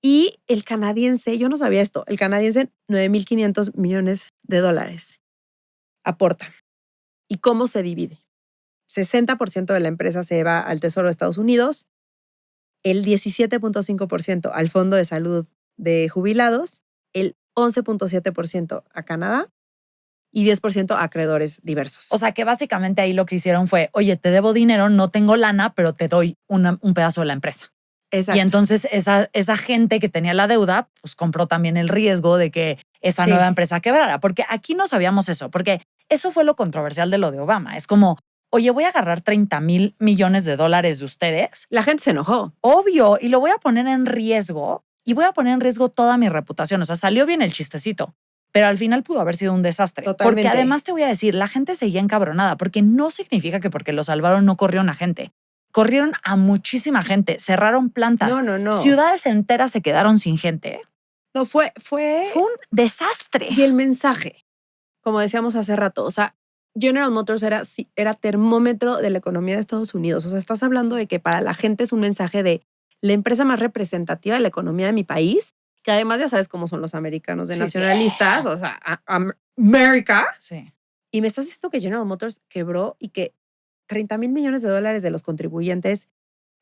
Y el canadiense, yo no sabía esto, el canadiense $9,500 millones aporta. ¿Y cómo se divide? 60% de la empresa se va al Tesoro de Estados Unidos, el 17.5% al Fondo de Salud de Jubilados, el 11.7% a Canadá y 10% a acreedores diversos. O sea, que básicamente ahí lo que hicieron fue, oye, te debo dinero, no tengo lana, pero te doy un pedazo de la empresa. Exacto. Y entonces esa gente que tenía la deuda, pues compró también el riesgo de que esa nueva empresa quebrara. Porque aquí no sabíamos eso, porque eso fue lo controversial de lo de Obama. Es como, oye, voy a agarrar $30,000 millones de ustedes. La gente se enojó. Obvio, y lo voy a poner en riesgo y voy a poner en riesgo toda mi reputación. O sea, salió bien el chistecito, pero al final pudo haber sido un desastre. Totalmente. Porque además te voy a decir, la gente seguía encabronada, porque no significa que porque lo salvaron no corrieron a gente. Corrieron a muchísima gente, cerraron plantas. No. Ciudades enteras se quedaron sin gente. No, fue un desastre. Y el mensaje, como decíamos hace rato, o sea, General Motors era termómetro de la economía de Estados Unidos. O sea, estás hablando de que para la gente es un mensaje de la empresa más representativa de la economía de mi país, que además ya sabes cómo son los americanos de nacionalistas, o sea, America. Sí. Y me estás diciendo que General Motors quebró y que $30,000 millones de los contribuyentes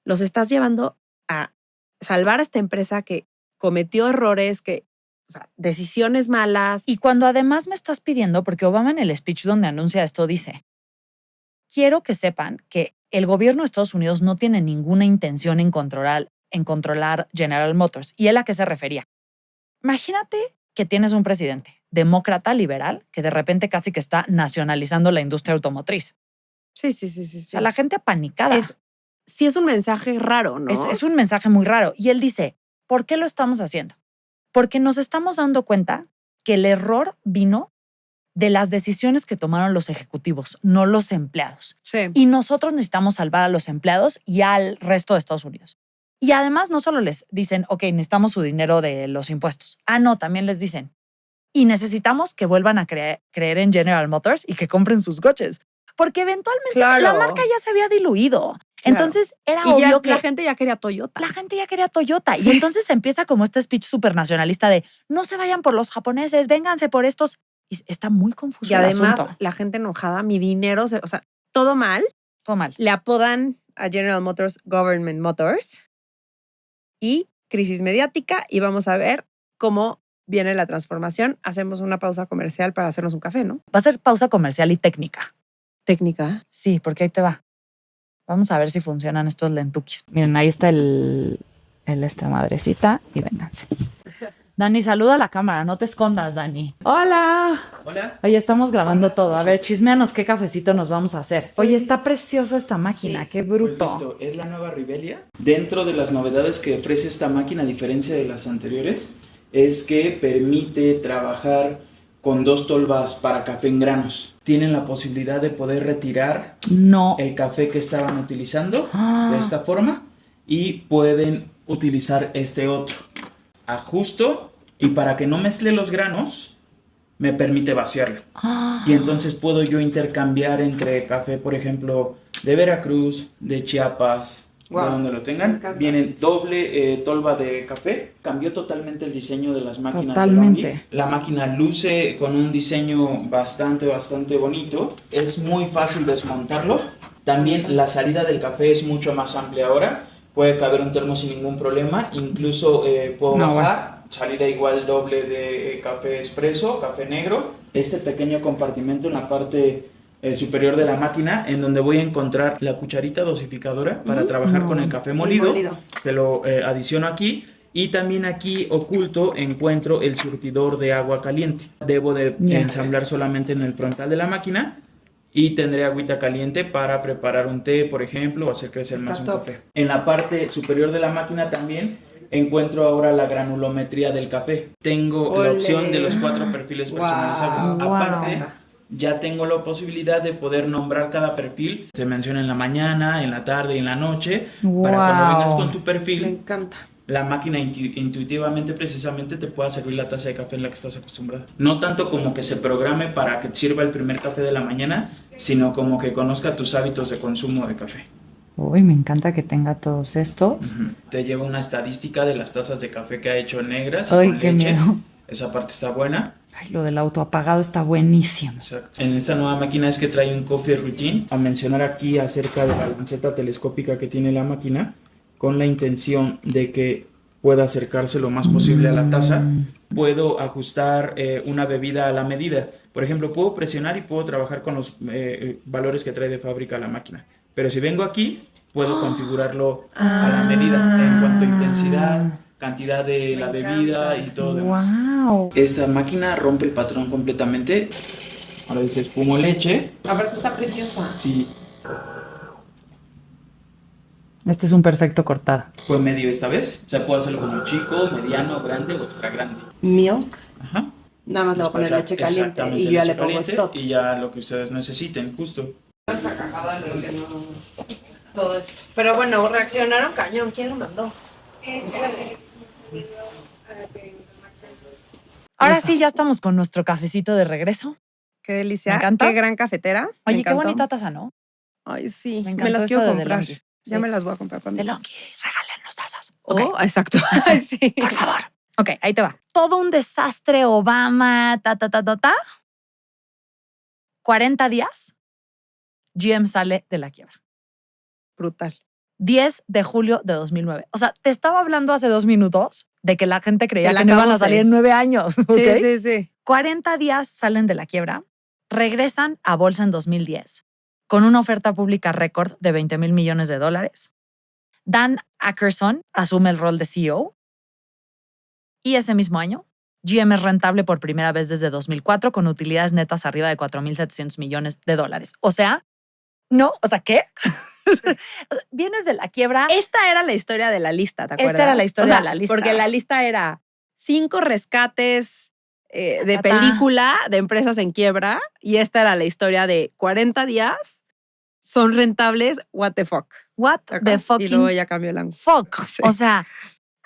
los estás llevando a salvar a esta empresa que cometió errores, o sea, decisiones malas. Y cuando además me estás pidiendo, porque Obama en el speech donde anuncia esto dice, quiero que sepan que el gobierno de Estados Unidos no tiene ninguna intención en controlar General Motors. ¿Y él a qué se refería? Imagínate que tienes un presidente demócrata liberal que de repente casi que está nacionalizando la industria automotriz. Sí. O sea, la gente apanicada. Sí es un mensaje raro, ¿no? Es un mensaje muy raro. Y él dice, ¿por qué lo estamos haciendo? Porque nos estamos dando cuenta que el error vino de las decisiones que tomaron los ejecutivos, no los empleados. Sí. Y nosotros necesitamos salvar a los empleados y al resto de Estados Unidos. Y además no solo les dicen, ok, necesitamos su dinero de los impuestos. No, también les dicen, y necesitamos que vuelvan a creer en General Motors y que compren sus coches. Porque eventualmente la marca ya se había diluido. Claro. Entonces era obvio que la gente ya quería Toyota. Sí. Y entonces empieza como este speech súper nacionalista de no se vayan por los japoneses, vénganse por estos. Y está muy confuso. Y además asunto. La gente enojada, mi dinero, o sea, todo mal. Todo mal. Le apodan a General Motors Government Motors y crisis mediática y vamos a ver cómo viene la transformación. Hacemos una pausa comercial para hacernos un café, ¿no? Va a ser pausa comercial y técnica. ¿Técnica? Sí, porque ahí te va. Vamos a ver si funcionan estos lentuquis. Miren, ahí está el madrecita y vénganse. Dani, saluda a la cámara, no te escondas, Dani. ¡Hola! Hola. Oye, estamos grabando todo. A ver, chisméanos qué cafecito nos vamos a hacer. Oye, está preciosa esta máquina, Sí, qué bruto. Pues listo, es la nueva Rivelia. Dentro de las novedades que ofrece esta máquina, a diferencia de las anteriores, es que permite trabajar con 2 tolvas para café en granos. Tienen la posibilidad de poder retirar el café que estaban utilizando de esta forma y pueden utilizar este otro. Ajusto y para que no mezcle los granos, me permite vaciarlo. Y entonces puedo yo intercambiar entre café, por ejemplo, de Veracruz, de Chiapas, de donde lo tengan. Viene doble tolva de café. Cambió totalmente el diseño de las máquinas. Totalmente. La máquina luce con un diseño bastante bonito. Es muy fácil desmontarlo. También la salida del café es mucho más amplia ahora. Puede caber un termo sin ningún problema. Incluso puedo bajar. Salida igual doble de café expreso, café negro. Este pequeño compartimento en la parte superior de la máquina, en donde voy a encontrar la cucharita dosificadora para trabajar con el café molido. Que lo adiciono aquí. Y también aquí oculto encuentro el surtidor de agua caliente. Debo de ensamblar solamente en el frontal de la máquina. Y tendré agüita caliente para preparar un té, por ejemplo, o hacer crecer más un café. En la parte superior de la máquina también encuentro ahora la granulometría del café. Tengo la opción de los 4 perfiles personalizables. Aparte, ya tengo la posibilidad de poder nombrar cada perfil. Se menciona en la mañana, en la tarde y en la noche. Para cuando vengas con tu perfil. Me encanta. La máquina intuitivamente precisamente te pueda servir la taza de café en la que estás acostumbrado. No tanto como que se programe para que te sirva el primer café de la mañana, sino como que conozca tus hábitos de consumo de café. Uy, me encanta que tenga todos estos. Te lleva una estadística de las tazas de café que ha hecho negras y Ay, con qué leche. miedo. Esa parte está buena. Ay, lo del auto apagado está buenísimo. Exacto. En esta nueva máquina es que trae un coffee routine. A mencionar aquí acerca de la lanceta telescópica que tiene la máquina, con la intención de que pueda acercarse lo más posible a la taza. Puedo ajustar una bebida a la medida. Por ejemplo, puedo presionar y puedo trabajar con los valores que trae de fábrica la máquina. Pero si vengo aquí, puedo configurarlo a la medida en cuanto a intensidad, cantidad de la bebida y todo demás. Wow. Esta máquina rompe el patrón completamente. Ahora dice espumo leche. Aparte está preciosa. Sí, Este es un perfecto cortado. fue medio esta vez. O sea, puedo hacerlo como chico, mediano, grande o extra grande. Milk. Ajá. Nada más le voy a poner leche caliente Exactamente, y yo ya leche le pongo caliente stop. y ya lo que ustedes necesiten, justo. Todo esto. Pero bueno, reaccionaron cañón. ¿Quién lo mandó? Ahora Eso. sí, ya estamos con nuestro cafecito de regreso. Qué delicia. Me encanta. Qué gran cafetera. Me Oye, qué encantó. bonita taza, ¿no? Ay, sí. Me Me, encantó las esto quiero de comprar. DeLonghi. Ya Sí. me las voy a comprar para mi casa. DeLonghi, regálanos tazas. Oh, Ok, exacto. Sí. por favor. Ok, ahí te va. Todo un desastre, Obama, 40 días, GM sale de la quiebra. Brutal. 10 de julio de 2009. O sea, te estaba hablando hace 2 minutos de que la gente creía Que la que no iban a acabose. salir en 9 años. ¿Ok? Sí, sí, sí. 40 días salen de la quiebra, regresan a bolsa en 2010 con una oferta pública récord de $20,000 millones. Dan Akerson asume el rol de CEO y ese mismo año GM es rentable por primera vez desde 2004 con utilidades netas arriba de $4,700 millones. O sea, no, o sea, ¿qué? Vienes de la quiebra. Esta era la historia de la lista, ¿te acuerdas? Esta era la historia O sea, de la lista. Porque la lista era 5 rescates de Ta, ta. película de empresas en quiebra y esta era la historia de 40 días son rentables, what the fuck. What ¿te the acuerdas? Y luego fucking ya cambió el ángulo. fuck. Sí. O sea,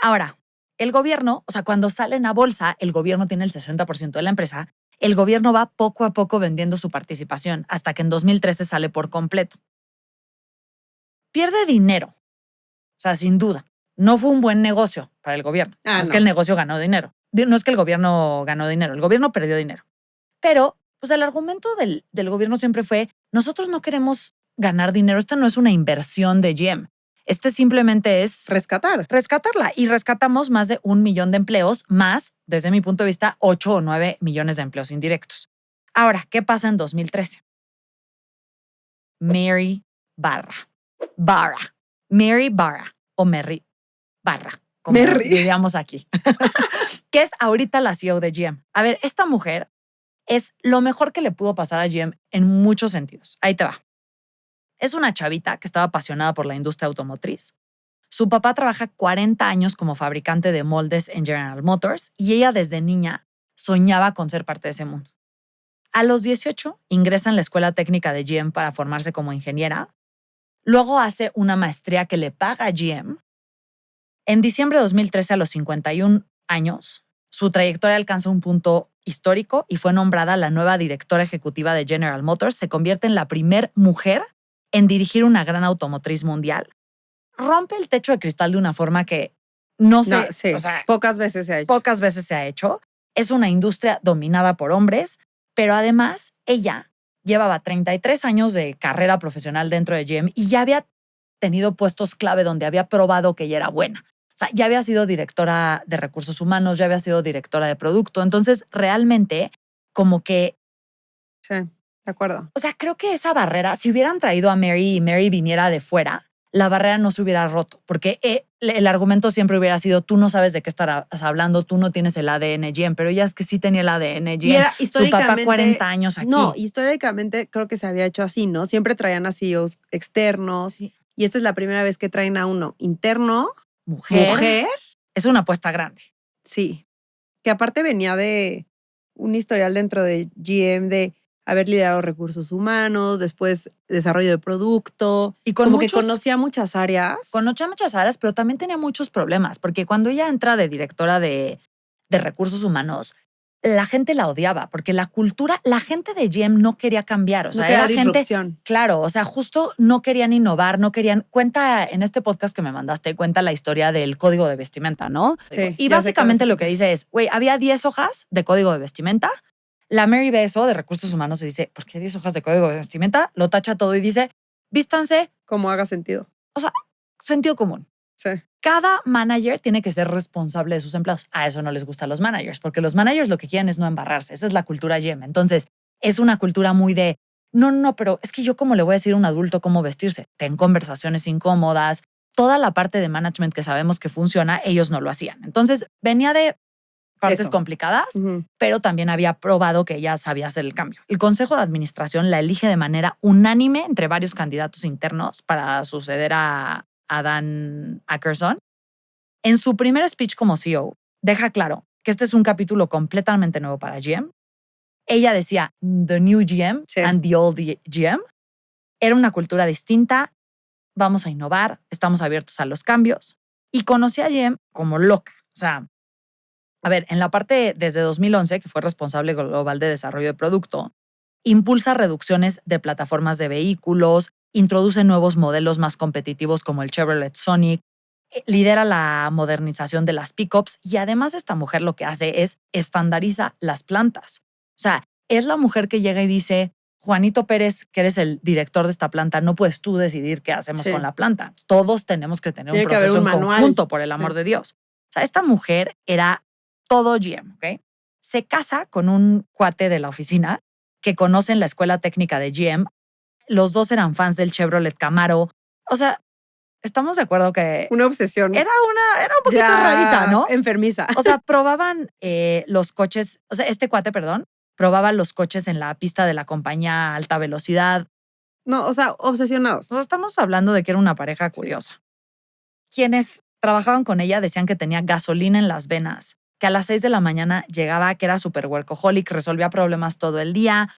ahora, el gobierno, o sea, cuando salen a bolsa, el gobierno tiene el 60% de la empresa. El gobierno va poco a poco vendiendo su participación hasta que en 2013 sale por completo. Pierde dinero. O sea, sin duda. No fue un buen negocio para el gobierno. Ah, no es no. que el negocio ganó dinero. No es que el gobierno ganó dinero. El gobierno perdió dinero. Pero, pues el argumento del gobierno siempre fue, nosotros no queremos ganar dinero. Esto no es una inversión de GM. Este simplemente es Rescatar. rescatarla. Y rescatamos más de 1 millón de empleos, más, desde mi punto de vista, 8 o 9 millones de empleos indirectos. Ahora, ¿qué pasa en 2013? Mary Barra. Mary Barra o Mary Barra, como Mary. diríamos aquí, que es ahorita la CEO de GM. A ver, esta mujer es lo mejor que le pudo pasar a GM en muchos sentidos. Ahí te va. Es una chavita que estaba apasionada por la industria automotriz. Su papá trabaja 40 años como fabricante de moldes en General Motors y ella desde niña soñaba con ser parte de ese mundo. A los 18 ingresa en la escuela técnica de GM para formarse como ingeniera. Luego hace una maestría que le paga a GM. En diciembre de 2013, a los 51 años, su trayectoria alcanza un punto histórico y fue nombrada la nueva directora ejecutiva de General Motors. Se convierte en la primer mujer en dirigir una gran automotriz mundial. Rompe el techo de cristal de una forma que no sé, No, sí. o sea, Pocas veces se ha hecho. pocas veces se ha hecho. Es una industria dominada por hombres, pero además ella llevaba 33 años de carrera profesional dentro de GM y ya había tenido puestos clave donde había probado que ella era buena. O sea, ya había sido directora de recursos humanos, ya había sido directora de producto. Entonces, realmente, como que, Sí, de acuerdo. o sea, creo que esa barrera, si hubieran traído a Mary y Mary viniera de fuera, la barrera no se hubiera roto, porque el argumento siempre hubiera sido, tú no sabes de qué estás hablando, tú no tienes el ADN GM, pero ella es que sí tenía el ADN GM. Y era Su históricamente. papá 40 años aquí. No, históricamente creo que se había hecho así, ¿no? Siempre traían a CEOs externos. Sí. Y esta es la primera vez que traen a uno interno, Mujer. mujer. Es una apuesta grande. Sí. Que aparte venía de un historial dentro de GM de haber liderado recursos humanos, después desarrollo de producto. Y con como muchos- que conocía muchas áreas. Conocía muchas áreas, pero también tenía muchos problemas, porque cuando ella entra de directora de recursos humanos, la gente la odiaba porque la gente de GM no quería cambiar. O sea, no era disrupción. gente, claro, o sea, justo no querían innovar, no querían. Cuenta en este podcast que me mandaste, cuenta la historia del código de vestimenta, ¿no? Sí, Y ya sé básicamente qué lo que dice es, güey, había 10 hojas de código de vestimenta. La Mary Beso de Recursos Humanos se dice, ¿por qué 10 hojas de código de vestimenta? Lo tacha todo y dice, vístanse. Como haga sentido. O sea, sentido común. Sí. Cada manager tiene que ser responsable de sus empleados. A eso no les gusta a los managers, porque los managers lo que quieren es no embarrarse. Esa es la cultura GM. Entonces, es una cultura muy de, no, pero es que yo cómo le voy a decir a un adulto cómo vestirse. Ten conversaciones incómodas. Toda la parte de management que sabemos que funciona, ellos no lo hacían. Entonces, venía de partes complicadas, pero también había probado que ella sabía hacer el cambio. El Consejo de Administración la elige de manera unánime entre varios candidatos internos para suceder a Dan Akerson. En su primer speech como CEO, deja claro que este es un capítulo completamente nuevo para GM. Ella decía, the new GM and the old GM. Era una cultura distinta, vamos a innovar, estamos abiertos a los cambios. Y conocí a GM como loca. O sea, a ver, en la parte desde 2011, que fue responsable global de desarrollo de producto, impulsa reducciones de plataformas de vehículos, introduce nuevos modelos más competitivos como el Chevrolet Sonic, lidera la modernización de las pickups y además esta mujer lo que hace es estandariza las plantas. O sea, es la mujer que llega y dice, Juanito Pérez, que eres el director de esta planta, no puedes tú decidir qué hacemos con la planta. Todos tenemos que tener un proceso en conjunto, por el amor de Dios. O sea, esta mujer era todo GM, ¿ok? Se casa con un cuate de la oficina que conoce en la escuela técnica de GM. Los dos eran fans del Chevrolet Camaro. O sea, estamos de acuerdo que... Una obsesión. Era un poquito rarita, ¿no? Enfermiza. O sea, probaban los coches, o sea, este cuate, perdón, probaba los coches en la pista de la compañía a alta velocidad. No, o sea, obsesionados. O sea, estamos hablando de que era una pareja curiosa. Quienes trabajaban con ella decían que tenía gasolina en las venas, que a las 6 de la mañana llegaba, que era súper workaholic, resolvía problemas todo el día.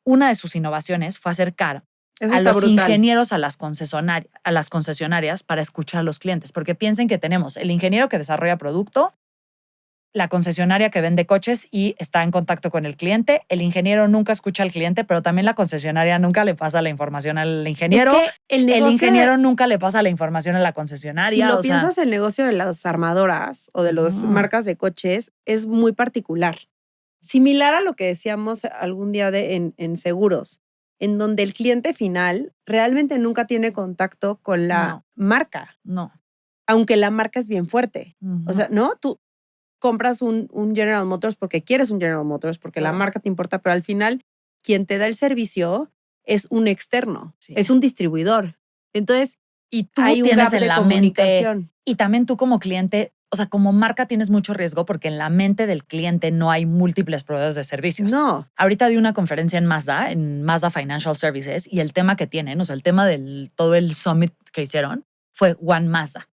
Una de sus innovaciones fue acercar a los ingenieros a las concesionarias para escuchar a los clientes, porque piensen que tenemos el ingeniero que desarrolla producto, la concesionaria que vende coches y está en contacto con el cliente. El ingeniero nunca escucha al cliente, pero también la concesionaria nunca le pasa la información al ingeniero. Es que el ingeniero nunca le pasa la información a la concesionaria. Si lo piensas, el negocio de las armadoras o de las marcas de coches es muy particular. Similar a lo que decíamos algún día en seguros, en donde el cliente final realmente nunca tiene contacto con la marca. No. Aunque la marca es bien fuerte. O sea, ¿no? Tú compras un General Motors porque quieres un General Motors, porque la marca te importa, pero al final quien te da el servicio es un externo, es un distribuidor. Entonces, y tú hay tienes un en la mente, y también tú como cliente, o sea, como marca tienes mucho riesgo porque en la mente del cliente no hay múltiples proveedores de servicios. No. Ahorita di una conferencia en Mazda Financial Services, y el tema que tienen, o sea, el tema del todo el summit que hicieron fue One Mazda,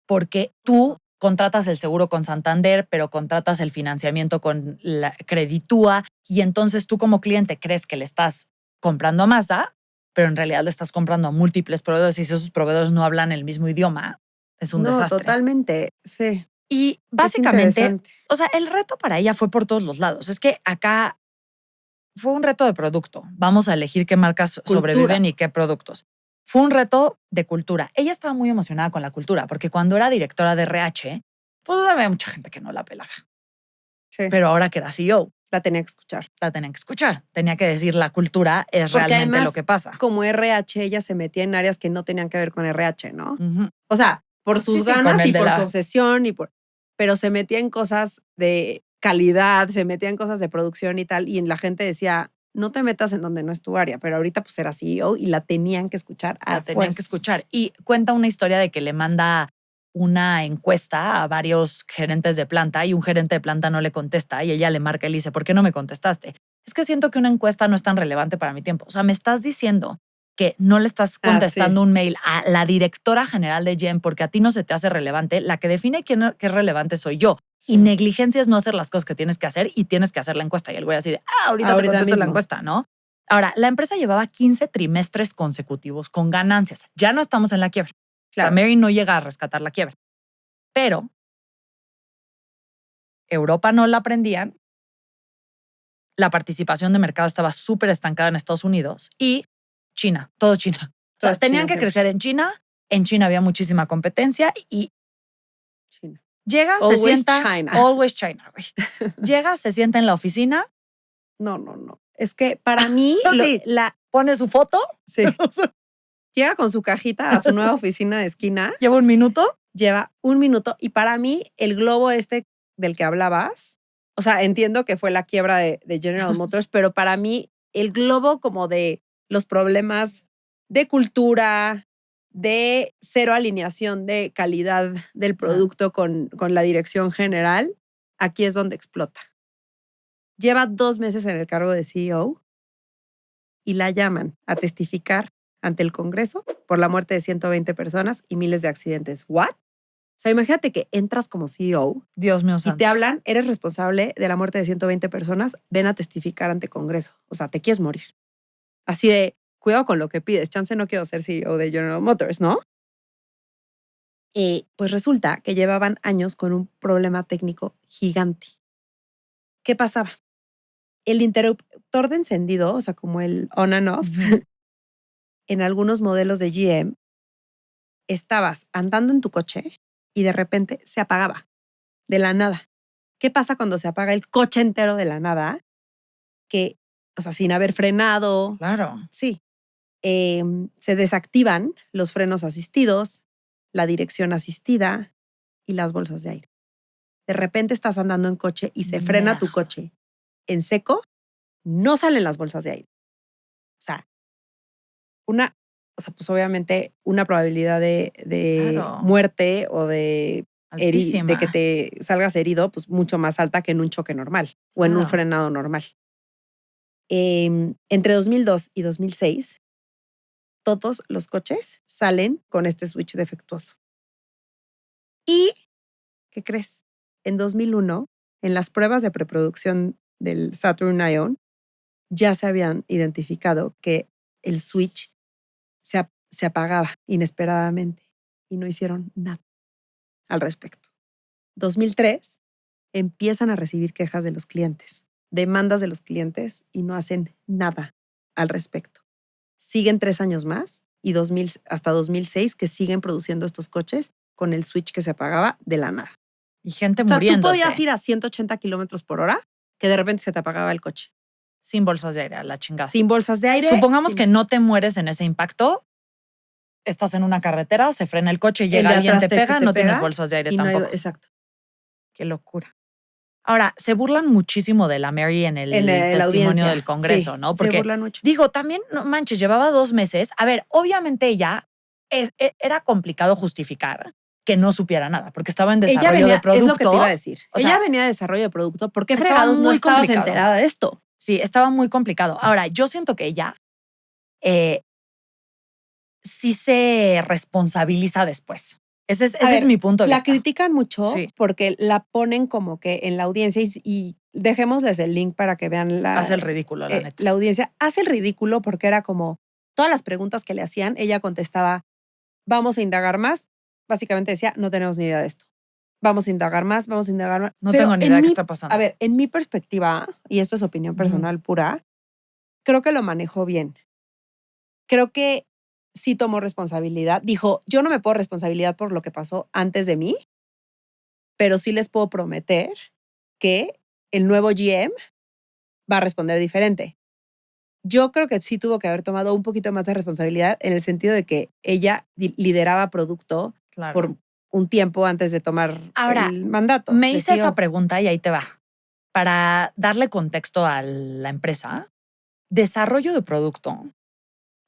porque tú contratas el seguro con Santander, pero contratas el financiamiento con la Creditúa, y entonces tú como cliente crees que le estás comprando a Mazda, pero en realidad le estás comprando a múltiples proveedores, y si esos proveedores no hablan el mismo idioma, es un desastre. Totalmente, sí. Y básicamente, o sea, el reto para ella fue por todos los lados. Es que acá fue un reto de producto. Vamos a elegir qué marcas sobreviven y qué productos. Fue un reto de cultura. Ella estaba muy emocionada con la cultura, porque cuando era directora de RH, pues había mucha gente que no la pelaba. Sí. Pero ahora que era CEO, la tenía que escuchar. La tenía que escuchar. Tenía que decir, la cultura es porque realmente además, lo que pasa. Como RH, ella se metía en áreas que no tenían que ver con RH, ¿no? O sea, por sus ganas y por su obsesión, pero se metía en cosas de calidad, se metía en cosas de producción y tal, y la gente decía, no te metas en donde no es tu área, pero ahorita pues era CEO y la tenían que escuchar a fuerzas. Tenían que escuchar. Y cuenta una historia de que le manda una encuesta a varios gerentes de planta y un gerente de planta no le contesta y ella le marca y le dice, ¿por qué no me contestaste? Es que siento que una encuesta no es tan relevante para mi tiempo. O sea, me estás diciendo que no le estás contestando un mail a la directora general de GM porque a ti no se te hace relevante. La que define qué es relevante soy yo. Sí. Y negligencia es no hacer las cosas que tienes que hacer y tienes que hacer la encuesta. Y el güey así de, ahorita te contesto la encuesta, ¿no? Ahora, la empresa llevaba 15 trimestres consecutivos con ganancias. Ya no estamos en la quiebra. Claro. O sea, Mary no llega a rescatar la quiebra. Pero Europa no la aprendían la participación de mercado estaba súper estancada en Estados Unidos y China, todo China. O sea, Todo tenían China que crecer en China. En China había muchísima competencia y China. llega, se Always sienta. China. Always China, güey. Llega, se sienta en la oficina. No. Es que para mí, Sí. Pone su foto. Sí. Llega con su cajita a su nueva oficina de esquina. Lleva un minuto. Lleva un minuto. Y para mí, el globo este del que hablabas, o sea, entiendo que fue la quiebra de General Motors, pero para mí, el globo como de los problemas de cultura, de cero alineación de calidad del producto con la dirección general, aquí es donde explota. Lleva 2 meses en el cargo de CEO y la llaman a testificar ante el Congreso por la muerte de 120 personas y miles de accidentes. ¿What? O sea, imagínate que entras como CEO Dios mío y santo. te hablan, eres responsable de la muerte de 120 personas, ven a testificar ante Congreso. O sea, te quieres morir. Así de, cuidado con lo que pides. Chance no quiero ser CEO de General Motors, ¿no? Pues resulta que llevaban años con un problema técnico gigante. ¿Qué pasaba? El interruptor de encendido, o sea, como el on and off, en algunos modelos de GM, estabas andando en tu coche y de repente se apagaba de la nada. ¿Qué pasa cuando se apaga el coche entero de la nada? Que, o sea, sin haber frenado. Claro. Sí. Se desactivan los frenos asistidos, la dirección asistida y las bolsas de aire. De repente estás andando en coche y se frena tu coche en seco, no salen las bolsas de aire. O sea, pues obviamente una probabilidad de Claro. muerte o de Altísima. que te salgas herido, pues mucho más alta que en un choque normal o en un Claro. frenado normal. Entre 2002 y 2006, todos los coches salen con este switch defectuoso. ¿Y qué crees? En 2001, en las pruebas de preproducción del Saturn Ion, ya se habían identificado que el switch se apagaba inesperadamente y no hicieron nada al respecto. 2003, empiezan a recibir quejas de los clientes, demandas de los clientes y no hacen nada al respecto. Siguen 3 años más y hasta 2006 que siguen produciendo estos coches con el switch que se apagaba de la nada. Y gente O sea, muriéndose. tú podías ir a 180 kilómetros por hora que de repente se te apagaba el coche. Sin bolsas de aire, a la chingada. Sin bolsas de aire. Supongamos que no te mueres en ese impacto. Estás en una carretera, se frena el coche, llega alguien, te pega, no tienes bolsas de aire tampoco. Exacto. Qué locura. Ahora, se burlan muchísimo de la Mary en el testimonio audiencia del Congreso, sí, ¿no? Porque, se burlan mucho. Digo, también, no manches, llevaba 2 meses. A ver, obviamente ella era complicado justificar que no supiera nada, porque estaba en desarrollo de producto. Es lo que te iba a decir. O ella sea, venía de desarrollo de producto. ¿Por qué estaba fregados no muy estabas complicado. enterada de esto? Sí, estaba muy complicado. Ahora, yo siento que ella sí se responsabiliza después. Ese es mi punto de la vista. La critican mucho Sí. porque la ponen como que en la audiencia y dejémosles el link para que vean Hace el ridículo, la neta. La audiencia hace el ridículo porque era como todas las preguntas que le hacían, ella contestaba, vamos a indagar más. Básicamente decía, no tenemos ni idea de esto. Vamos a indagar más, vamos a indagar más. No tengo ni idea de qué está pasando. A ver, en mi perspectiva, y esto es opinión personal pura, creo que lo manejó bien. Creo que sí tomó responsabilidad. Dijo, yo no me puedo responsabilidad por lo que pasó antes de mí, pero sí les puedo prometer que el nuevo GM va a responder diferente. Yo creo que sí tuvo que haber tomado un poquito más de responsabilidad en el sentido de que ella lideraba producto por un tiempo antes de tomar el mandato. Me hice esa pregunta y ahí te va. Para darle contexto a la empresa, desarrollo de producto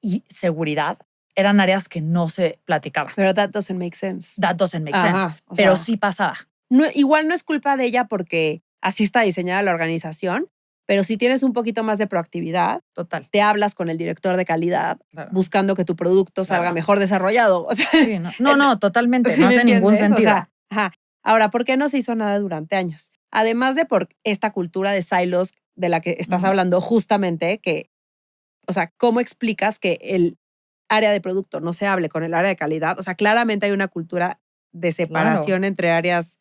y seguridad eran áreas que no se platicaban. Pero that doesn't make sense. That doesn't make sense. Pero sí pasaba. No, igual no es culpa de ella porque así está diseñada la organización, pero si tienes un poquito más de proactividad, total, te hablas con el director de calidad buscando que tu producto salga mejor desarrollado. O sea, sí, no, totalmente. No hace ningún sentido. O sea, Ahora, ¿por qué no se hizo nada durante años? Además de por esta cultura de silos de la que estás hablando justamente, que, o sea, ¿cómo explicas que el área de producto no se hable con el área de calidad? O sea, claramente hay una cultura de separación entre áreas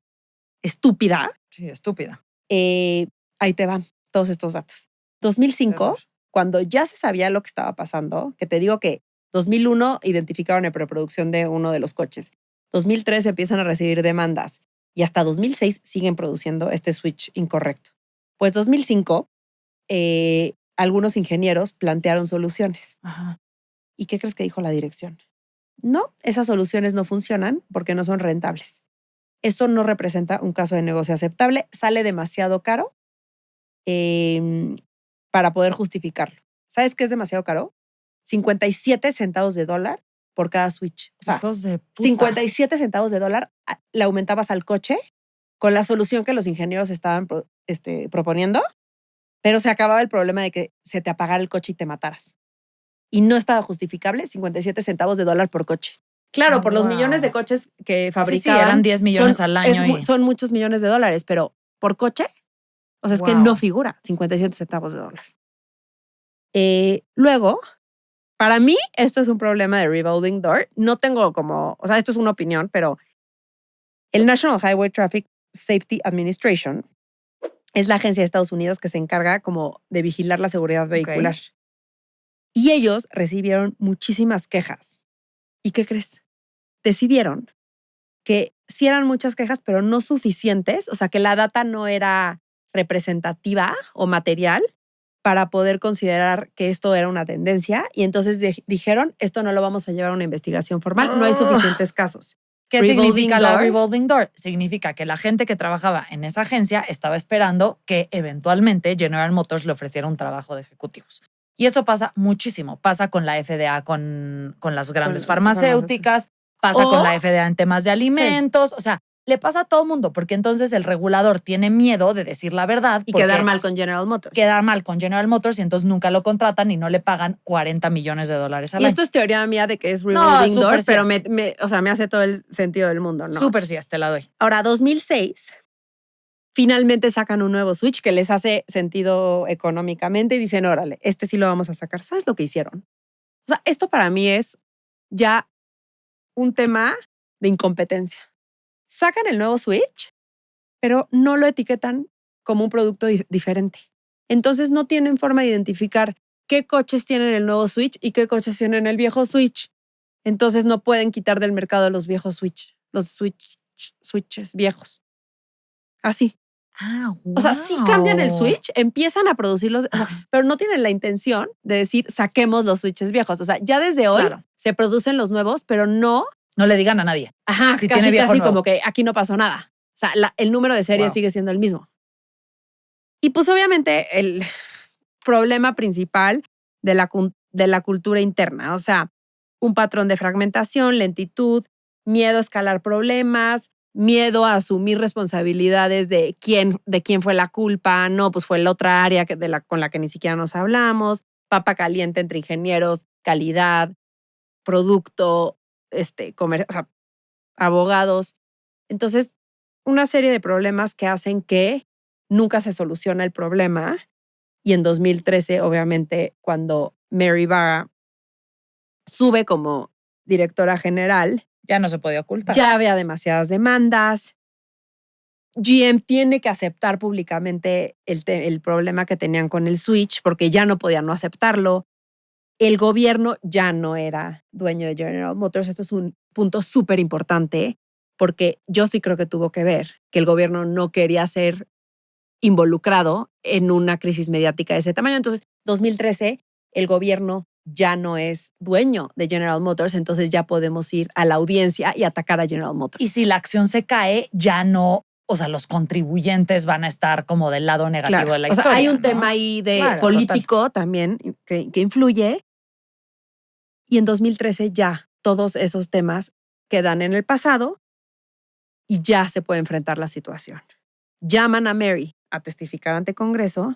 estúpida. Sí, estúpida. Ahí te van todos estos datos. 2005, Error. cuando ya se sabía lo que estaba pasando, que te digo que 2001 identificaron en preproducción de uno de los coches. 2003 empiezan a recibir demandas y hasta 2006 siguen produciendo este switch incorrecto. Pues 2005, algunos ingenieros plantearon soluciones. Ajá. ¿Y qué crees que dijo la dirección? No, esas soluciones no funcionan porque no son rentables. Esto no representa un caso de negocio aceptable, sale demasiado caro para poder justificarlo. ¿Sabes qué es demasiado caro? 57 centavos de dólar por cada switch. O sea, Hijos de puta. 57 centavos de dólar le aumentabas al coche con la solución que los ingenieros estaban proponiendo, pero se acababa el problema de que se te apagara el coche y te mataras. Y no estaba justificable 57 centavos de dólar por coche. Claro, por los Wow. millones de coches que Sí, fabricaban. eran 10 millones al año. Son muchos millones de dólares, pero por coche, o sea, es que Wow. no figura 57 centavos de dólar. Luego, para mí, esto es un problema de revolving door. No tengo como, o sea, esto es una opinión, pero el National Highway Traffic Safety Administration es la agencia de Estados Unidos que se encarga como de vigilar la seguridad vehicular. Y ellos recibieron muchísimas quejas. ¿Y qué crees? Decidieron que sí eran muchas quejas, pero no suficientes, o sea, que la data no era representativa o material para poder considerar que esto era una tendencia. Y entonces dijeron, esto no lo vamos a llevar a una investigación formal, no hay suficientes casos. ¿Qué Revolving significa la door. revolving door? Significa que la gente que trabajaba en esa agencia estaba esperando que eventualmente General Motors le ofreciera un trabajo de ejecutivos. Y eso pasa muchísimo. Pasa con la FDA, con las grandes las farmacéuticas, pasa O- con la FDA en temas de alimentos. O sea, le pasa a todo mundo porque entonces el regulador tiene miedo de decir la verdad. Y porque quedar mal con General Motors. Quedar mal con General Motors y entonces nunca lo contratan y no le pagan 40 millones de dólares al Y año. esto es teoría mía de que es revolving súper door, sí pero es. o sea, me hace todo el sentido del mundo, ¿no? Súper sí, te la doy. Ahora, 2006, finalmente sacan un nuevo switch que les hace sentido económicamente y dicen, órale, este sí lo vamos a sacar. ¿Sabes lo que hicieron? O sea, esto para mí es ya un tema de incompetencia. Sacan el nuevo switch, pero no lo etiquetan como un producto diferente. Entonces no tienen forma de identificar qué coches tienen el nuevo switch y qué coches tienen el viejo switch. Entonces no pueden quitar del mercado los viejos switches viejos. Así. Ah, wow. O sea, sí cambian el switch, empiezan a producirlos, o sea, pero no tienen la intención de decir saquemos los switches viejos. O sea, ya desde hoy Claro. se producen los nuevos, pero no. No le digan a nadie. Ajá, Si casi, tiene viejo casi nuevo. como que aquí no pasó nada. O sea, el número de serie Wow. sigue siendo el mismo. Y pues obviamente el problema principal de la cultura interna, o sea, un patrón de fragmentación, lentitud, miedo a escalar problemas, miedo a asumir responsabilidades de quién fue la culpa, no, pues fue la otra área con la que ni siquiera nos hablamos, papa caliente entre ingenieros, calidad, producto, o sea, abogados. Entonces, una serie de problemas que hacen que nunca se soluciona el problema. Y en 2013, obviamente, cuando Mary Barra sube como directora general, Ya no se podía ocultar. ya había demasiadas demandas. GM tiene que aceptar públicamente el problema que tenían con el switch porque ya no podían no aceptarlo. El gobierno ya no era dueño de General Motors. Esto es un punto súper importante porque yo sí creo que tuvo que ver que el gobierno no quería ser involucrado en una crisis mediática de ese tamaño. Entonces, 2013, el gobierno ya no es dueño de General Motors, entonces ya podemos ir a la audiencia y atacar a General Motors. Y si la acción se cae, ya no, o sea, los contribuyentes van a estar como del lado negativo Claro, de la o sea, historia. hay un ¿no? tema ahí de Claro, político también que influye. Y en 2013 ya todos esos temas quedan en el pasado y ya se puede enfrentar la situación. Llaman a Mary a testificar ante Congreso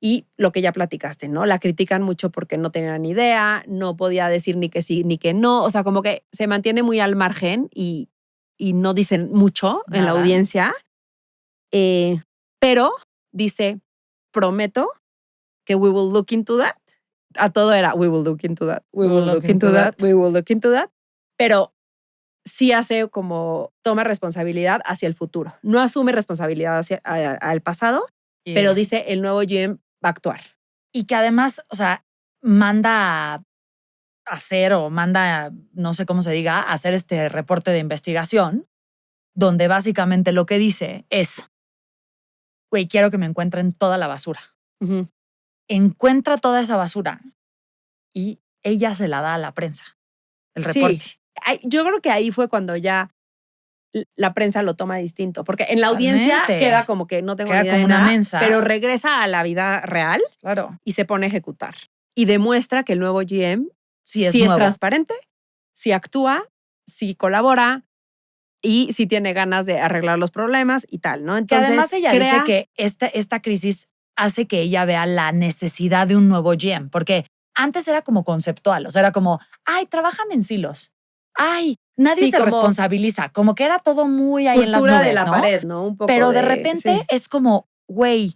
y lo que ya platicaste, ¿no? La critican mucho porque no tenían ni idea, no podía decir ni que sí ni que no, o sea, como que se mantiene muy al margen y no dicen mucho en la Nada. audiencia, pero dice, prometo que we will look into that. A todo era, we will look into that, we will look into that, we will look into that, pero sí hace como, toma responsabilidad hacia el futuro. No asume responsabilidad al pasado, pero dice el nuevo GM va a actuar. y que además, o sea, manda a hacer o manda, no sé cómo se diga, a hacer este reporte de investigación donde básicamente lo que dice es, güey, quiero que me encuentren toda la basura. Ujú. Encuentra toda esa basura y ella se la da a la prensa, el reporte. Sí. Yo creo que ahí fue cuando ya la prensa lo toma distinto, porque en la audiencia Totalmente. queda como que no tengo Queda ni idea como de una nada, mensa. pero regresa a la vida real Claro. y se pone a ejecutar. Y demuestra que el nuevo GM Sí, es sí es nuevo. transparente, sí actúa, sí colabora y sí tiene ganas de arreglar los problemas y tal, ¿no? Que Entonces, además ella dice que esta crisis hace que ella vea la necesidad de un nuevo GM, porque antes era como conceptual, o sea, era como, ay, trabajan en silos, ay, nadie Sí, se como responsabiliza, como que era todo muy ahí en las cultura nubes, de la ¿no? pared, ¿no? Un poco Pero de de repente sí. es como, güey,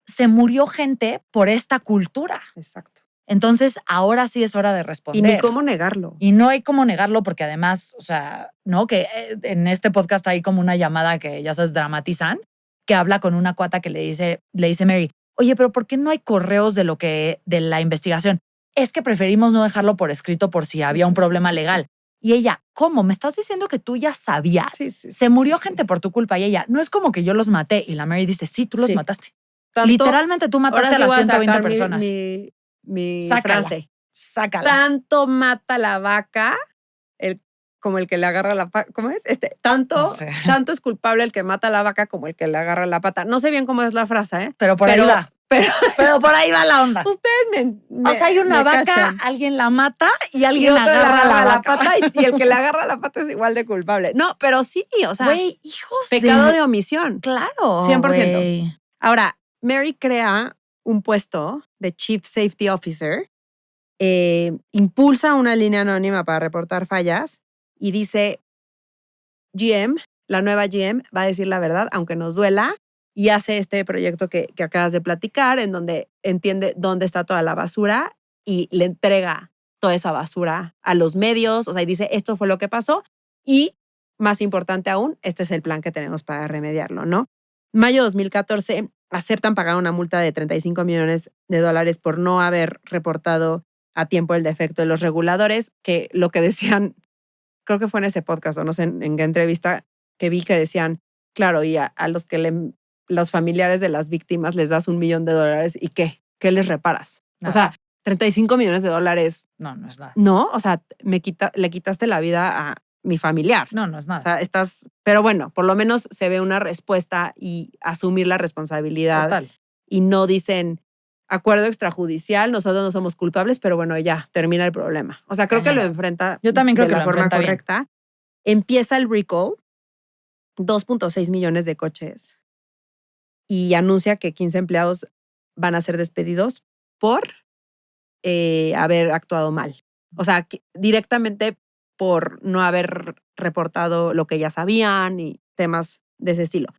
se murió gente por esta cultura. Exacto. Entonces, ahora sí es hora de Y responder. ni cómo negarlo. Y no hay cómo negarlo porque además, o sea, ¿no? Que en este podcast hay como una llamada que ya sabes, dramatizan, que habla con una cuata que le dice Mary, oye, pero ¿por qué no hay correos de la investigación? Es que preferimos no dejarlo por escrito por si había un problema legal. Y ella, ¿cómo? ¿Me estás diciendo que tú ya sabías? Sí, sí, Se murió gente por tu culpa. Y ella, no es como que yo los maté. Y la Mary dice, sí, tú los Sí. mataste. Tanto- Literalmente tú mataste ahora sí a las voy 120 sacar personas. mi Sácala. frase. Sácala. Tanto mata la vaca como el que le agarra la pata. ¿Cómo es? Tanto, No sé. tanto es culpable el que mata a la vaca como el que le agarra la pata. No sé bien cómo es la frase, ¿eh? Pero por ahí va. Pero por ahí va la onda. ustedes O sea, hay una me vaca, cachan. alguien la mata y Y alguien otro le agarra la vaca. pata y el que le agarra la pata es igual de culpable. No, pero sí, o sea, Güey, hijos pecado de omisión. Claro, 100%. güey. Ahora, Mary crea un puesto de Chief Safety Officer, impulsa una línea anónima para reportar fallas y dice, GM, la nueva GM va a decir la verdad, aunque nos duela, y hace este proyecto que acabas de platicar, en donde entiende dónde está toda la basura y le entrega toda esa basura a los medios, o sea, y dice, esto fue lo que pasó, y más importante aún, este es el plan que tenemos para remediarlo, ¿no? Mayo de 2014, aceptan pagar una multa de $35 millones por no haber reportado a tiempo el defecto de los reguladores, que lo que decían, creo que fue en ese podcast o no sé en qué entrevista que vi que decían, claro, y a los que los familiares de las víctimas les das $1 millón y ¿qué? ¿Qué les reparas? Nada. O sea, $35 millones. No, no es nada. No, o sea, le quitaste la vida a mi familiar. No, no es nada. O sea, pero bueno, por lo menos se ve una respuesta y asumir la responsabilidad. Total. Y no dicen acuerdo extrajudicial, nosotros no somos culpables, pero bueno, ya termina el problema. O sea, creo que lo enfrenta Yo también creo de que la lo forma enfrenta bien. correcta. Empieza el recall, 2.6 millones de coches, y anuncia que 15 empleados van a ser despedidos por haber actuado mal. O sea, directamente por no haber reportado lo que ya sabían y temas de ese estilo.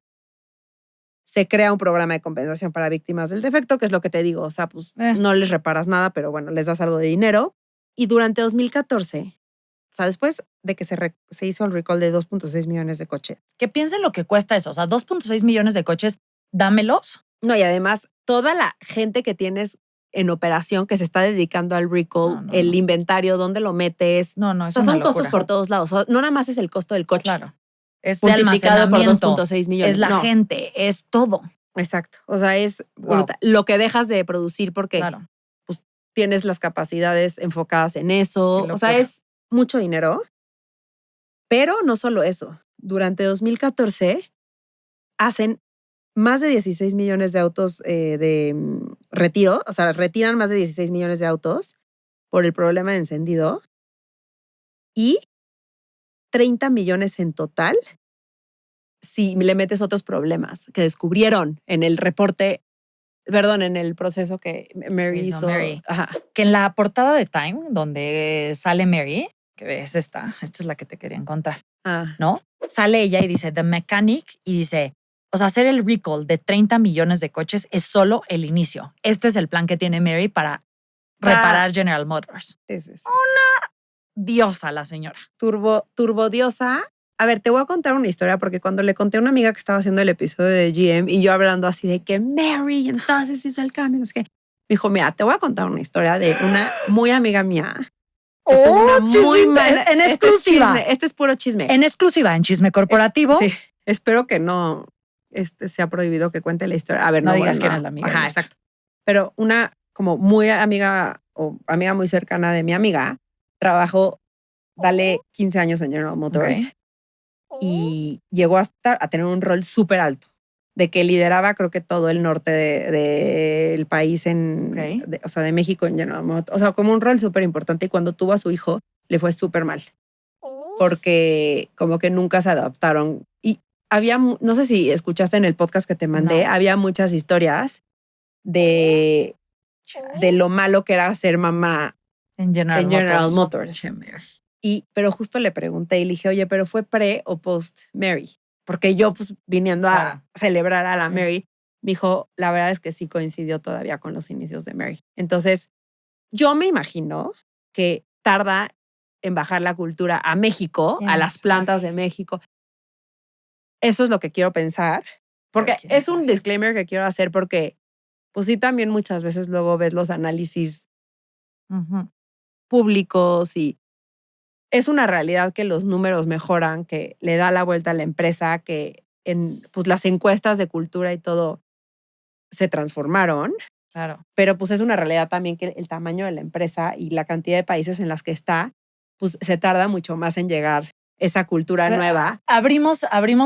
Se crea un programa de compensación para víctimas del defecto, que es lo que te digo, o sea, pues no les reparas nada, pero bueno, les das algo de dinero. Y durante 2014, o sea, después de que se hizo el recall de 2.6 millones de coches. Que piensen lo que cuesta eso, o sea, 2.6 millones de coches, dámelos. No, y además, toda la gente que tienes en operación que se está dedicando al recall, el inventario, dónde lo metes. No, O sea, son costos por todos lados. O sea, no nada más es el costo del coche. Claro. Es de multiplicado por almacenamiento, 2.6 millones. es la gente, es todo. Exacto. O sea, es lo que dejas de producir porque pues, tienes las capacidades enfocadas en eso. O sea, es mucho dinero. Pero no solo eso. Durante 2014 hacen más de 16 millones de autos de retiro. O sea, retiran más de 16 millones de autos por el problema de encendido. Y 30 millones en total si le metes otros problemas que descubrieron en el reporte, perdón, en el proceso que Mary hizo. Ajá. Que en la portada de Time, donde sale Mary, que es esta es la que te quería encontrar, ¿no? Sale ella y dice The Mechanic y dice, o sea, hacer el recall de 30 millones de coches es solo el inicio. Este es el plan que tiene Mary para reparar General Motors. Una diosa la señora. Turbo diosa. A ver, te voy a contar una historia porque cuando le conté a una amiga que estaba haciendo el episodio de GM y yo hablando así de que Mary entonces hizo el cambio, no sé qué, Me dijo, mira, te voy a contar una historia de una muy amiga mía. Oh, Muy mala. En exclusiva. Este es puro chisme. En exclusiva, en Chisme Corporativo. Sí, espero que no sea prohibido que cuente la historia. A ver, No no digas bueno, quién es la amiga. Ajá, exacto. Pero una como muy amiga o amiga muy cercana de mi amiga trabajó, dale 15 años en General Motors y llegó a tener un rol súper alto, de que lideraba creo que todo el norte del país, o sea, de México en General Motors. O sea, como un rol súper importante, y cuando tuvo a su hijo le fue súper mal, porque como que nunca se adaptaron. Y había, no sé si escuchaste en el podcast que te mandé, había muchas historias de lo malo que era ser mamá en General Motors. Pero justo le pregunté y le dije, oye, ¿pero fue pre o post Mary? Porque yo, pues, viniendo a celebrar a la Mary, me dijo, la verdad es que sí coincidió todavía con los inicios de Mary. Entonces, yo me imagino que tarda en bajar la cultura a México, a las plantas de México. Eso es lo que quiero pensar. Porque es un disclaimer que quiero hacer porque, pues sí, también muchas veces luego ves los análisis públicos y es una realidad que los números mejoran, que le da la vuelta a la empresa, que pues las encuestas de cultura y todo se transformaron. Claro. Pero pues es una realidad también que el tamaño de la empresa y la cantidad de países en las que está, pues se tarda mucho más en llegar esa cultura nueva. Abrimos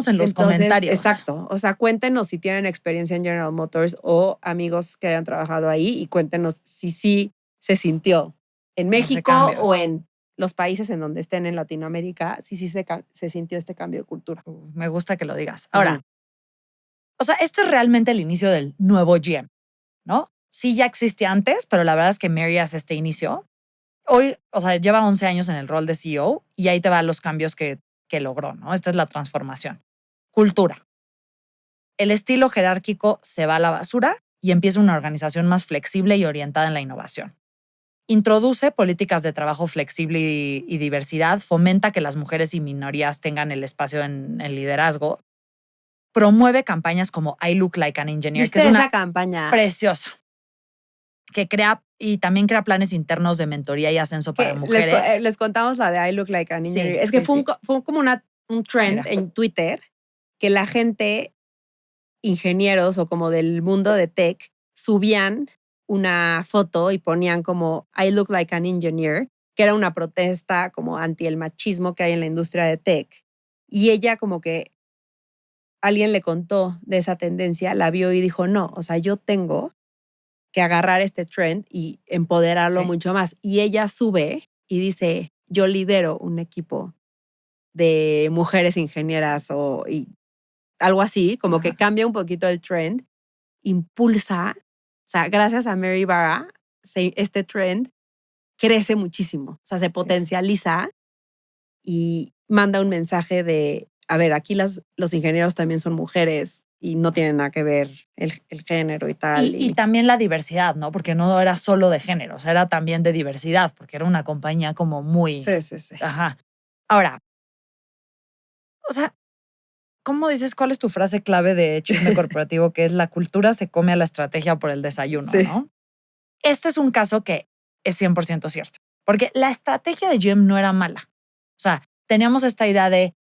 en los comentarios. Exacto. O sea, cuéntenos si tienen experiencia en General Motors o amigos que hayan trabajado ahí y cuéntenos si sí se sintió en México o en los países en donde estén en Latinoamérica, sí se sintió este cambio de cultura. Me gusta que lo digas. Ahora, o sea, este es realmente el inicio del nuevo GM, ¿no? Sí, ya existía antes, pero la verdad es que Mary hace este inicio. Hoy, o sea, lleva 11 años en el rol de CEO y ahí te van los cambios que logró, ¿no? Esta es la transformación. Cultura. El estilo jerárquico se va a la basura y empieza una organización más flexible y orientada en la innovación. Introduce políticas de trabajo flexible y diversidad, fomenta que las mujeres y minorías tengan el espacio en el liderazgo, promueve campañas como I Look Like an Engineer, ¿Viste que es una esa campaña preciosa, que también crea planes internos de mentoría y ascenso para mujeres. Les contamos la de I Look Like an Engineer. Sí, es que fue como un trend en Twitter que la gente, ingenieros o como del mundo de tech, subían una foto y ponían como I look like an engineer, que era una protesta como anti el machismo que hay en la industria de tech. Y ella como que alguien le contó de esa tendencia, la vio y dijo, no, o sea, yo tengo que agarrar este trend y empoderarlo mucho más. Y ella sube y dice, yo lidero un equipo de mujeres ingenieras y algo así, como que cambia un poquito el trend, impulsa. O sea, gracias a Mary Barra, este trend crece muchísimo. O sea, se potencializa y manda un mensaje de, a ver, aquí los ingenieros también son mujeres y no tienen nada que ver el género y tal. Y también la diversidad, ¿no? Porque no era solo de género, o sea, era también de diversidad, porque era una compañía como muy... Sí. Ajá. Ahora, o sea, ¿cómo dices cuál es tu frase clave de Chisme Corporativo? Que es la cultura se come a la estrategia por el desayuno, ¿no? Este es un caso que es 100% cierto. Porque la estrategia de GM no era mala. O sea, teníamos esta idea de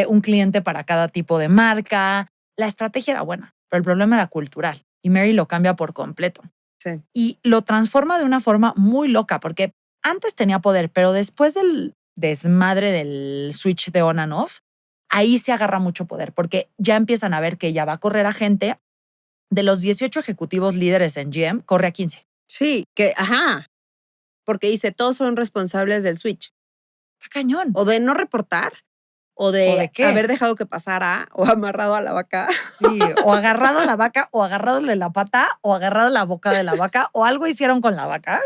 un cliente para cada tipo de marca. La estrategia era buena, pero el problema era cultural. Y Mary lo cambia por completo. Sí. Y lo transforma de una forma muy loca, porque antes tenía poder, pero después del desmadre del switch de on and off, ahí se agarra mucho poder, porque ya empiezan a ver que ella va a correr a gente. De los 18 ejecutivos líderes en GM, corre a 15. Sí, porque dice, todos son responsables del switch. Está cañón. O de no reportar, o de haber dejado que pasara, o amarrado a la vaca. Sí, o agarrado a la vaca, o agarradole la pata, o agarrado la boca de la vaca, o algo hicieron con la vaca,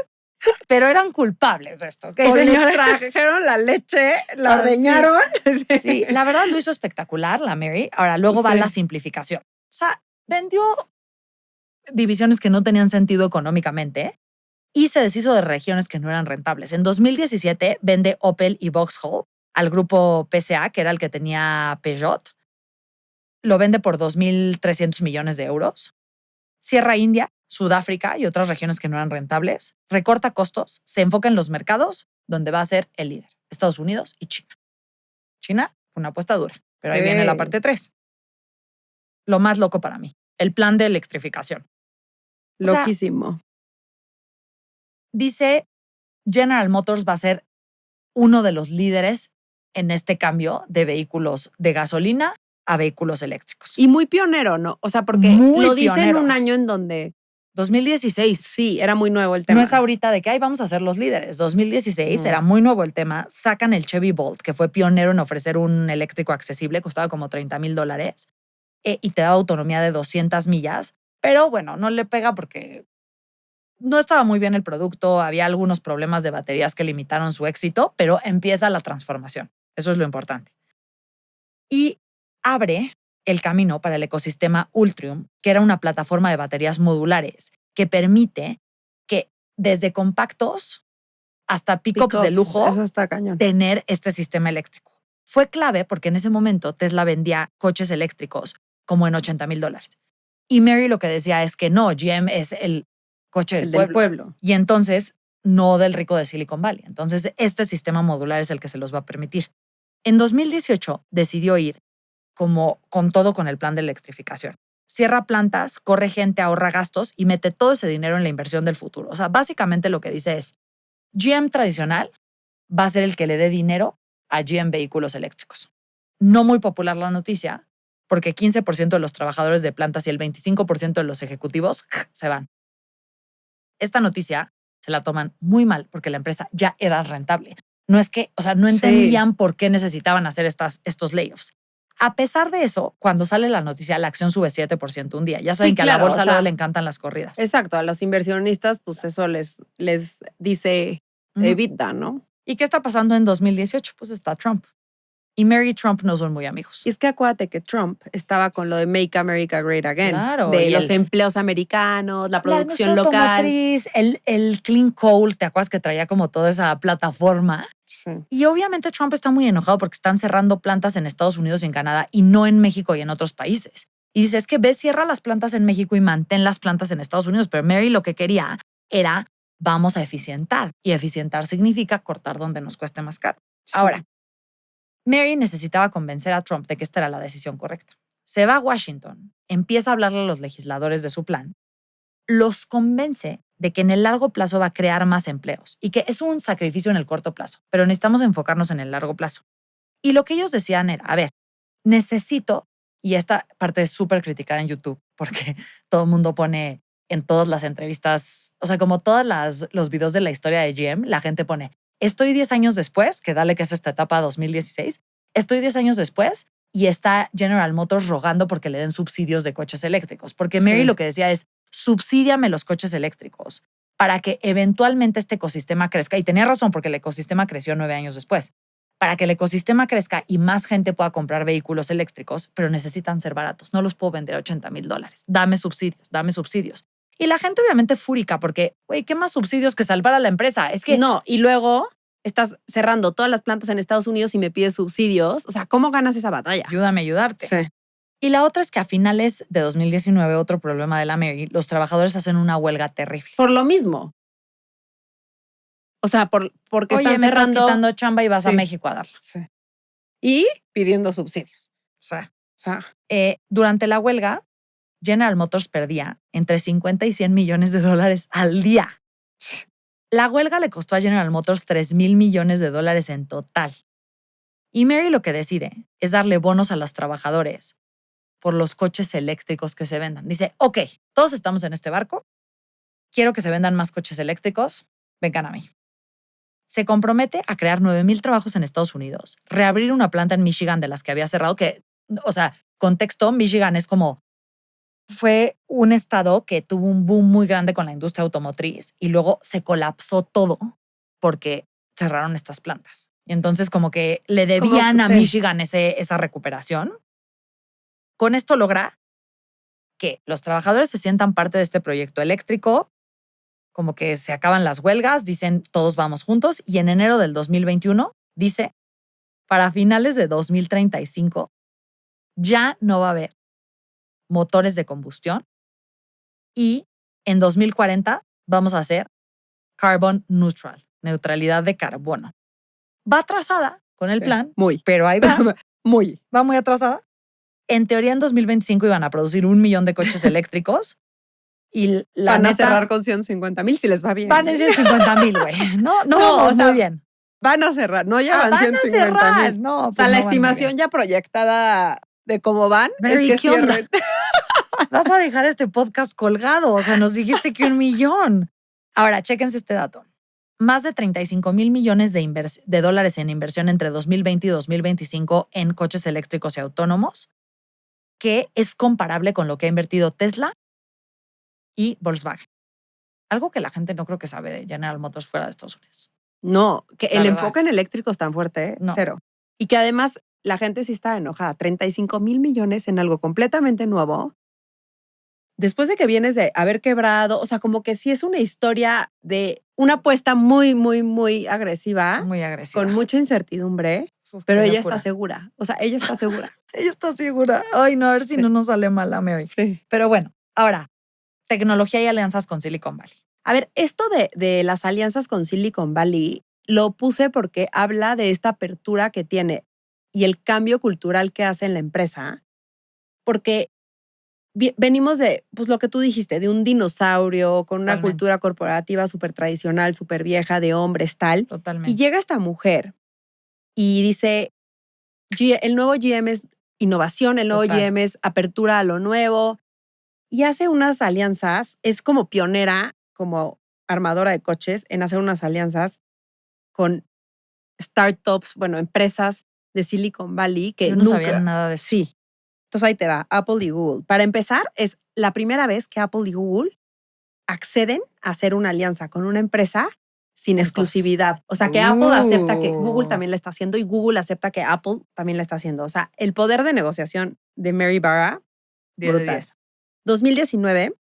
pero eran culpables de esto. ¿Okay, o le trajeron la leche, la ordeñaron. Sí, la verdad lo hizo espectacular la Mary. Ahora, luego va la simplificación. O sea, vendió divisiones que no tenían sentido económicamente y se deshizo de regiones que no eran rentables. En 2017 vende Opel y Vauxhall al grupo PSA, que era el que tenía Peugeot. Lo vende por 2.300 millones de euros. Cierra India, Sudáfrica y otras regiones que no eran rentables, recorta costos, se enfoca en los mercados donde va a ser el líder, Estados Unidos y China. China, una apuesta dura, pero ahí viene la parte 3. Lo más loco para mí, el plan de electrificación. O sea, Loquísimo. dice General Motors va a ser uno de los líderes en este cambio de vehículos de gasolina a vehículos eléctricos. Y muy pionero, ¿no? O sea, porque Muy lo dice en pionero. un año en donde 2016. sí, era muy nuevo el tema. No es ahorita de que vamos a ser los líderes. 2016 era muy nuevo el tema. Sacan el Chevy Bolt, que fue pionero en ofrecer un eléctrico accesible, costaba como $30,000 y te daba autonomía de 200 millas. Pero bueno, no le pega porque no estaba muy bien el producto, había algunos problemas de baterías que limitaron su éxito, pero empieza la transformación. Eso es lo importante. Y abre el camino para el ecosistema Ultrium, que era una plataforma de baterías modulares que permite que desde compactos hasta pickups de lujo Eso está cañón. tener este sistema eléctrico. Fue clave porque en ese momento Tesla vendía coches eléctricos como en $80,000. Y Mary lo que decía es que no, GM es el coche El del del pueblo. y entonces no del rico de Silicon Valley. Entonces este sistema modular es el que se los va a permitir. En 2018 decidió ir como con todo con el plan de electrificación. Cierra plantas, corre gente, ahorra gastos y mete todo ese dinero en la inversión del futuro. O sea, básicamente lo que dice es, GM tradicional va a ser el que le dé dinero a GM vehículos eléctricos. No muy popular la noticia, porque 15% de los trabajadores de plantas y el 25% de los ejecutivos se van. Esta noticia se la toman muy mal porque la empresa ya era rentable. No es que, o sea, no entendían por qué necesitaban hacer estos layoffs. A pesar de eso, cuando sale la noticia, la acción sube 7% un día. Ya saben Sí, que a claro, la bolsa o sea, luego le encantan las corridas. Exacto, a los inversionistas, pues eso les dice Ujú. EBITDA, ¿no? ¿Y qué está pasando en 2018? Pues está Trump. Y Mary y Trump no son muy amigos. Y es que acuérdate que Trump estaba con lo de Make America Great Again. Claro, De y los el- empleos americanos, la La producción industria local. automotriz, el Clean Coal, ¿te acuerdas que traía como toda esa plataforma? Sí. Y obviamente Trump está muy enojado porque están cerrando plantas en Estados Unidos y en Canadá y no en México y en otros países. Y dice, es que ve, cierra las plantas en México y mantén las plantas en Estados Unidos. Pero Mary lo que quería era, vamos a eficientar. Y eficientar significa cortar donde nos cueste más caro. Sí. Ahora, Mary necesitaba convencer a Trump de que esta era la decisión correcta. Se va a Washington, empieza a hablarle a los legisladores de su plan, los convence de que en el largo plazo va a crear más empleos y que es un sacrificio en el corto plazo, pero necesitamos enfocarnos en el largo plazo. Y lo que ellos decían era, a ver, necesito, y esta parte es súper criticada en YouTube, porque todo el mundo pone en todas las entrevistas, o sea, como todos los videos de la historia de GM, la gente pone, estoy 10 años después, que dale que es esta etapa 2016, estoy 10 años después y está General Motors rogando porque le den subsidios de coches eléctricos. Porque Mary Sí. lo que decía es, subsídiame los coches eléctricos para que eventualmente este ecosistema crezca. Y tenía razón porque el ecosistema creció 9 años después. Para que el ecosistema crezca y más gente pueda comprar vehículos eléctricos, pero necesitan ser baratos. No los puedo vender a $80,000. Dame subsidios, dame subsidios. Y la gente obviamente fúrica porque, güey, ¿qué más subsidios que salvar a la empresa? Es que No, y luego estás cerrando todas las plantas en Estados Unidos y me pides subsidios. O sea, ¿cómo ganas esa batalla? ayúdame a ayudarte. Sí. Y la otra es que a finales de 2019, otro problema de la Mary, los trabajadores hacen una huelga terrible. Por lo mismo. O sea, porque Oye, están me estás cerrando. quitando chamba y vas a Sí. México a darla. Sí. Y pidiendo subsidios. O sea, O sea, durante la huelga, General Motors perdía entre 50 y 100 millones de dólares al día. La huelga le costó a General Motors 3,000 millones de dólares en total. Y Mary lo que decide es darle bonos a los trabajadores por los coches eléctricos que se vendan. Dice, ok, todos estamos en este barco, quiero que se vendan más coches eléctricos, vengan a mí. Se compromete a crear 9,000 trabajos en Estados Unidos, reabrir una planta en Michigan de las que había cerrado, que, o sea, contexto, Michigan es como, fue un estado que tuvo un boom muy grande con la industria automotriz y luego se colapsó todo porque cerraron estas plantas. Y entonces como que le debían a sí. Michigan esa recuperación. Con esto logra que los trabajadores se sientan parte de este proyecto eléctrico, como que se acaban las huelgas, dicen todos vamos juntos y en enero del 2021 dice, para finales de 2035 ya no va a haber motores de combustión Y en 2040 vamos a hacer carbon neutral, neutralidad de carbono. Va atrasada con el plan, Muy. pero ahí va. Muy. Va muy atrasada. En teoría, en 2025 iban a producir 1 millón de coches eléctricos. Y la Van a neta, cerrar con 150,000 si les va bien. van a decir 50,000, güey. No vamos o sea, muy bien. Van a cerrar, no llevan Van a 150,000. cerrar. No, O sea, pues la no van muy estimación ya proyectada de cómo van Mary, es que ¿qué onda? cierren. bien. Vas a dejar este podcast colgado. O sea, nos dijiste que 1 millón. Ahora, chéquense este dato. Más de 35,000 millones de dólares en inversión entre 2020 y 2025 en coches eléctricos y autónomos, que es comparable con lo que ha invertido Tesla y Volkswagen. Algo que la gente no creo que sabe de General Motors fuera de Estados Unidos. No, que La el verdad. enfoque en eléctrico es tan fuerte, No. cero. Y que además la gente sí está enojada. 35,000 millones en algo completamente nuevo. Después de que vienes de haber quebrado, o sea, como que sí es una historia de una apuesta muy, muy, muy agresiva, Muy agresiva. con mucha incertidumbre, Uf, pero qué ella locura. está segura. O sea, ella está segura. Ella está segura. Ay, no, a ver si Sí. no nos sale mal a Mary. Sí. Pero bueno, ahora, tecnología y alianzas con Silicon Valley. A ver, esto de las alianzas con Silicon Valley lo puse porque habla de esta apertura que tiene y el cambio cultural que hace en la empresa, porque venimos de, pues lo que tú dijiste, de un dinosaurio con una Totalmente. cultura corporativa súper tradicional, súper vieja, de hombres, tal. Totalmente. Y llega esta mujer y dice, el nuevo GM es innovación, el nuevo Total. GM es apertura a lo nuevo. Y hace unas alianzas, es como pionera, como armadora de coches, en hacer unas alianzas con startups, bueno, empresas de Silicon Valley que Yo no nunca... sabía nada de eso. Sí. Entonces ahí te va, Apple y Google. Para empezar, es la primera vez que Apple y Google acceden a hacer una alianza con una empresa sin Juntos. exclusividad. O sea, que Apple acepta que Google también la está haciendo y Google acepta que Apple también la está haciendo. O sea, el poder de negociación de Mary Barra, 10 de brutal. 10. 2019,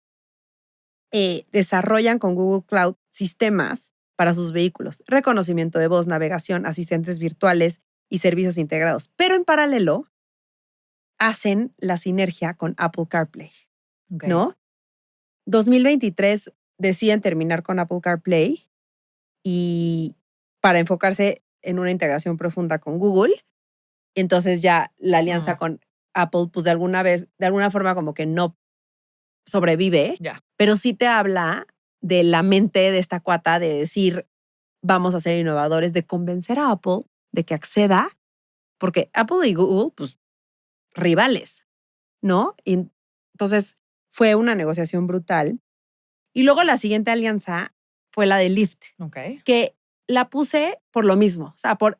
desarrollan con Google Cloud sistemas para sus vehículos, reconocimiento de voz, navegación, asistentes virtuales y servicios integrados. Pero en paralelo, hacen la sinergia con Apple CarPlay, Ok. ¿no? 2023 deciden terminar con Apple CarPlay y para enfocarse en una integración profunda con Google. Entonces ya la alianza con Apple, pues de alguna forma como que no sobrevive, Ya. pero sí te habla de la mente de esta cuata de decir, vamos a ser innovadores, de convencer a Apple de que acceda, porque Apple y Google, pues, rivales, ¿no? Y entonces fue una negociación brutal. Y luego la siguiente alianza fue la de Lyft, Ok. que la puse por lo mismo, o sea, por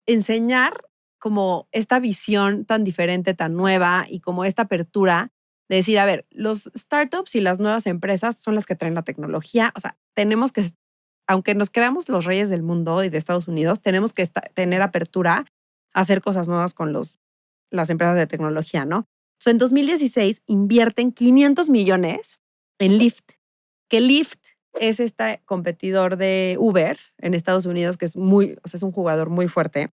enseñar como esta visión tan diferente, tan nueva y como esta apertura de decir, a ver, los startups y las nuevas empresas son las que traen la tecnología. O sea, tenemos que, aunque nos creamos los reyes del mundo y de Estados Unidos, tenemos que tener apertura a hacer cosas nuevas con las empresas de tecnología, ¿no? O sea, en 2016 invierten 500 millones en Lyft, que Lyft es este competidor de Uber en Estados Unidos, que es es un jugador muy fuerte.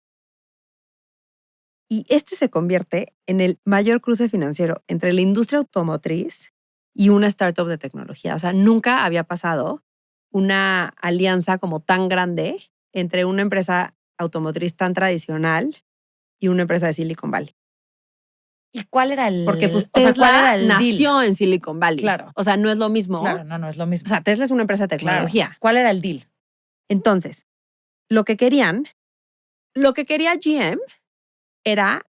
Y este se convierte en el mayor cruce financiero entre la industria automotriz y una startup de tecnología. O sea, nunca había pasado una alianza como tan grande entre una empresa automotriz tan tradicional y una empresa de Silicon Valley. ¿Y cuál era el...? Porque pues o sea, Tesla ¿cuál era el nació deal? en Silicon Valley. Claro. O sea, no es lo mismo. Claro, no es lo mismo. O sea, Tesla es una empresa de Claro. tecnología. ¿Cuál era el deal? Entonces, lo que quería GM era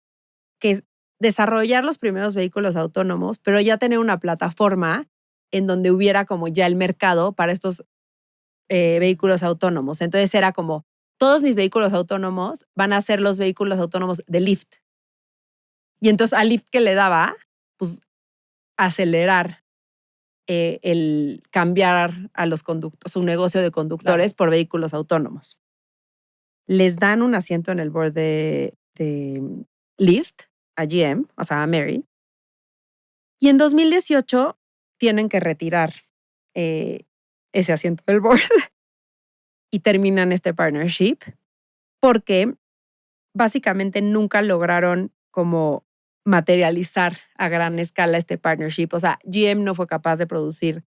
que desarrollar los primeros vehículos autónomos, pero ya tener una plataforma en donde hubiera como ya el mercado para estos vehículos autónomos. Entonces era como, todos mis vehículos autónomos van a ser los vehículos autónomos de Lyft. Y entonces a Lyft que le daba, pues acelerar el cambiar a los conductores, su negocio de conductores por vehículos autónomos. Les dan un asiento en el board de Lyft a GM, o sea, a Mary. Y en 2018 tienen que retirar ese asiento del board y terminan este partnership porque básicamente nunca lograron como materializar a gran escala este partnership. O sea, GM no fue capaz de producir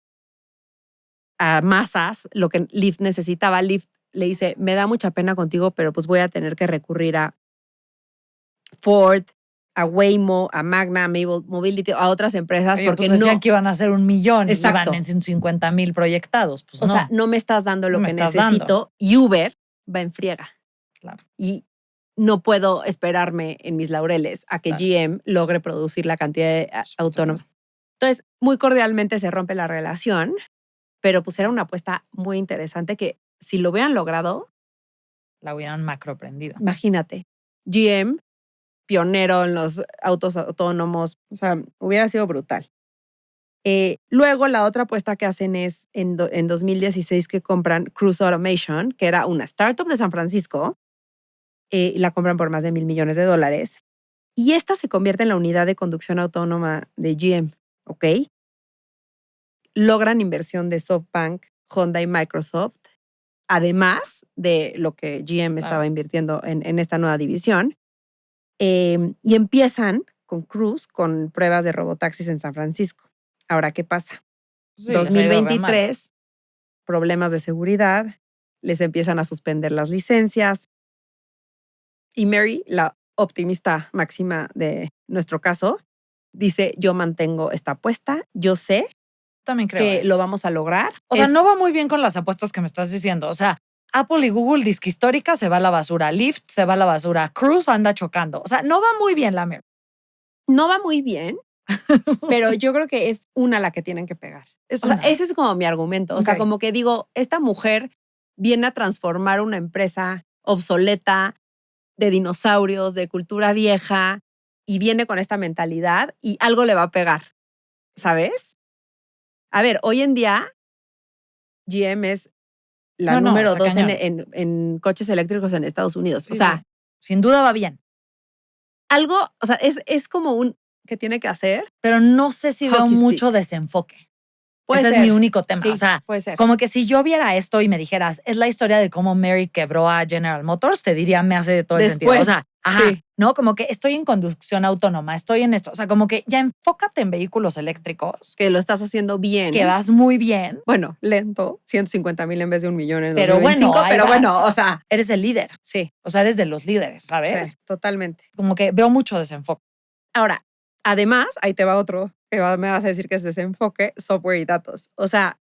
a masas lo que Lyft necesitaba. Lyft le dice, me da mucha pena contigo, pero pues voy a tener que recurrir a Ford, a Waymo, a Magna, a Mable Mobility, a otras empresas, Oye, porque pues decían no, que iban a hacer 1,000,000 Exacto. y van en 150,000 proyectados. Pues o sea, no me estás dando lo No me que estás necesito y Uber va en friega. Claro. Y no puedo esperarme en mis laureles a que Claro. GM logre producir la cantidad de autónomos. Entonces, muy cordialmente se rompe la relación, pero pues era una apuesta muy interesante que si lo hubieran logrado, La hubieran macro prendido. imagínate, GM, pionero en los autos autónomos, o sea, hubiera sido brutal. Luego, la otra apuesta que hacen es en 2016 que compran Cruise Automation, que era una startup de San Francisco, y la compran por más de $1,000 millones. Y esta se convierte en la unidad de conducción autónoma de GM, ¿ok? Logran inversión de SoftBank, Honda y Microsoft, además de lo que GM estaba invirtiendo en esta nueva división. Y empiezan con Cruise con pruebas de robotaxis en San Francisco. Ahora, ¿qué pasa? Sí, les ha ido re mal. 2023, problemas de seguridad, les empiezan a suspender las licencias. Y Mary, la optimista máxima de nuestro caso, dice, yo mantengo esta apuesta, yo sé También creo. que lo vamos a lograr. O sea, no va muy bien con las apuestas que me estás diciendo. O sea, Apple y Google, disque histórica, se va a la basura. Lyft se va a la basura. Cruise anda chocando. O sea, no va muy bien la Mary. No va muy bien, pero yo creo que es una la que tienen que pegar. O sea, ese es como mi argumento. O sea, Ok. como que digo, esta mujer viene a transformar una empresa obsoleta de dinosaurios, de cultura vieja, y viene con esta mentalidad y algo le va a pegar, ¿sabes? A ver, hoy en día GM es la número está 2 cañón. en coches eléctricos en Estados Unidos. Sí, o sea, sí. Sin duda va bien. algo, o sea, es como un que tiene que hacer. Pero no sé si veo Hockey stick. mucho desenfoque. Puede Ese ser. es mi único tema. Sí, o sea, puede ser. como que si yo viera esto y me dijeras, es la historia de cómo Mary quebró a General Motors, te diría, me hace todo el sentido. O sea, sí. ¿no? Como que estoy en conducción autónoma, estoy en esto. O sea, como que ya enfócate en vehículos eléctricos. Que lo estás haciendo bien. Que vas muy bien. Bueno, lento, 150,000 en vez de 1,000,000 en Pero 2025, bueno, ahí pero vas. bueno, o sea. Eres el líder. Sí. O sea, eres de los líderes, ¿sabes? Sí, totalmente. Como que veo mucho desenfoque. Ahora, además, ahí te va otro que me vas a decir que es desenfoque, software y datos. O sea,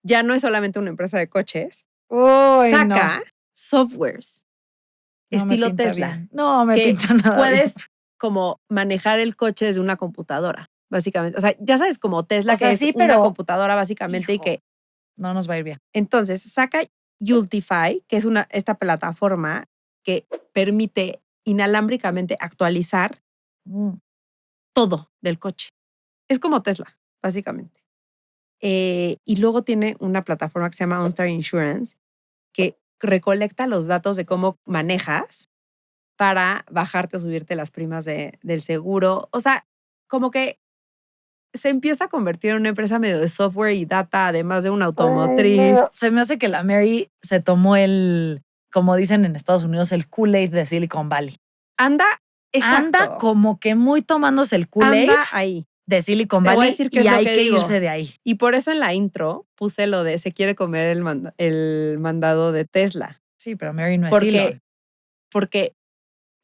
ya no es solamente una empresa de coches. Saca softwares estilo Tesla. Bien. No me que pinta nada puedes bien. como manejar el coche desde una computadora, básicamente. O sea, ya sabes, como Tesla, O sea, que sí, es una pero, computadora básicamente hijo, y que no nos va a ir bien. entonces saca Ultify, que es esta plataforma que permite inalámbricamente actualizar todo del coche. Es como Tesla, básicamente. Y luego tiene una plataforma que se llama OnStar Insurance, que recolecta los datos de cómo manejas para bajarte o subirte las primas del seguro. O sea, como que se empieza a convertir en una empresa medio de software y data, además de una automotriz. Se me hace que la Mary se tomó como dicen en Estados Unidos, el Kool-Aid de Silicon Valley. Anda como que muy tomándose el Kool-Aid ahí de Silicon Te voy a Valley decir qué y es lo hay que que digo. irse de ahí. Y por eso en la intro puse lo de se quiere comer el mandado de Tesla. Sí, pero Mary no es Elon. Porque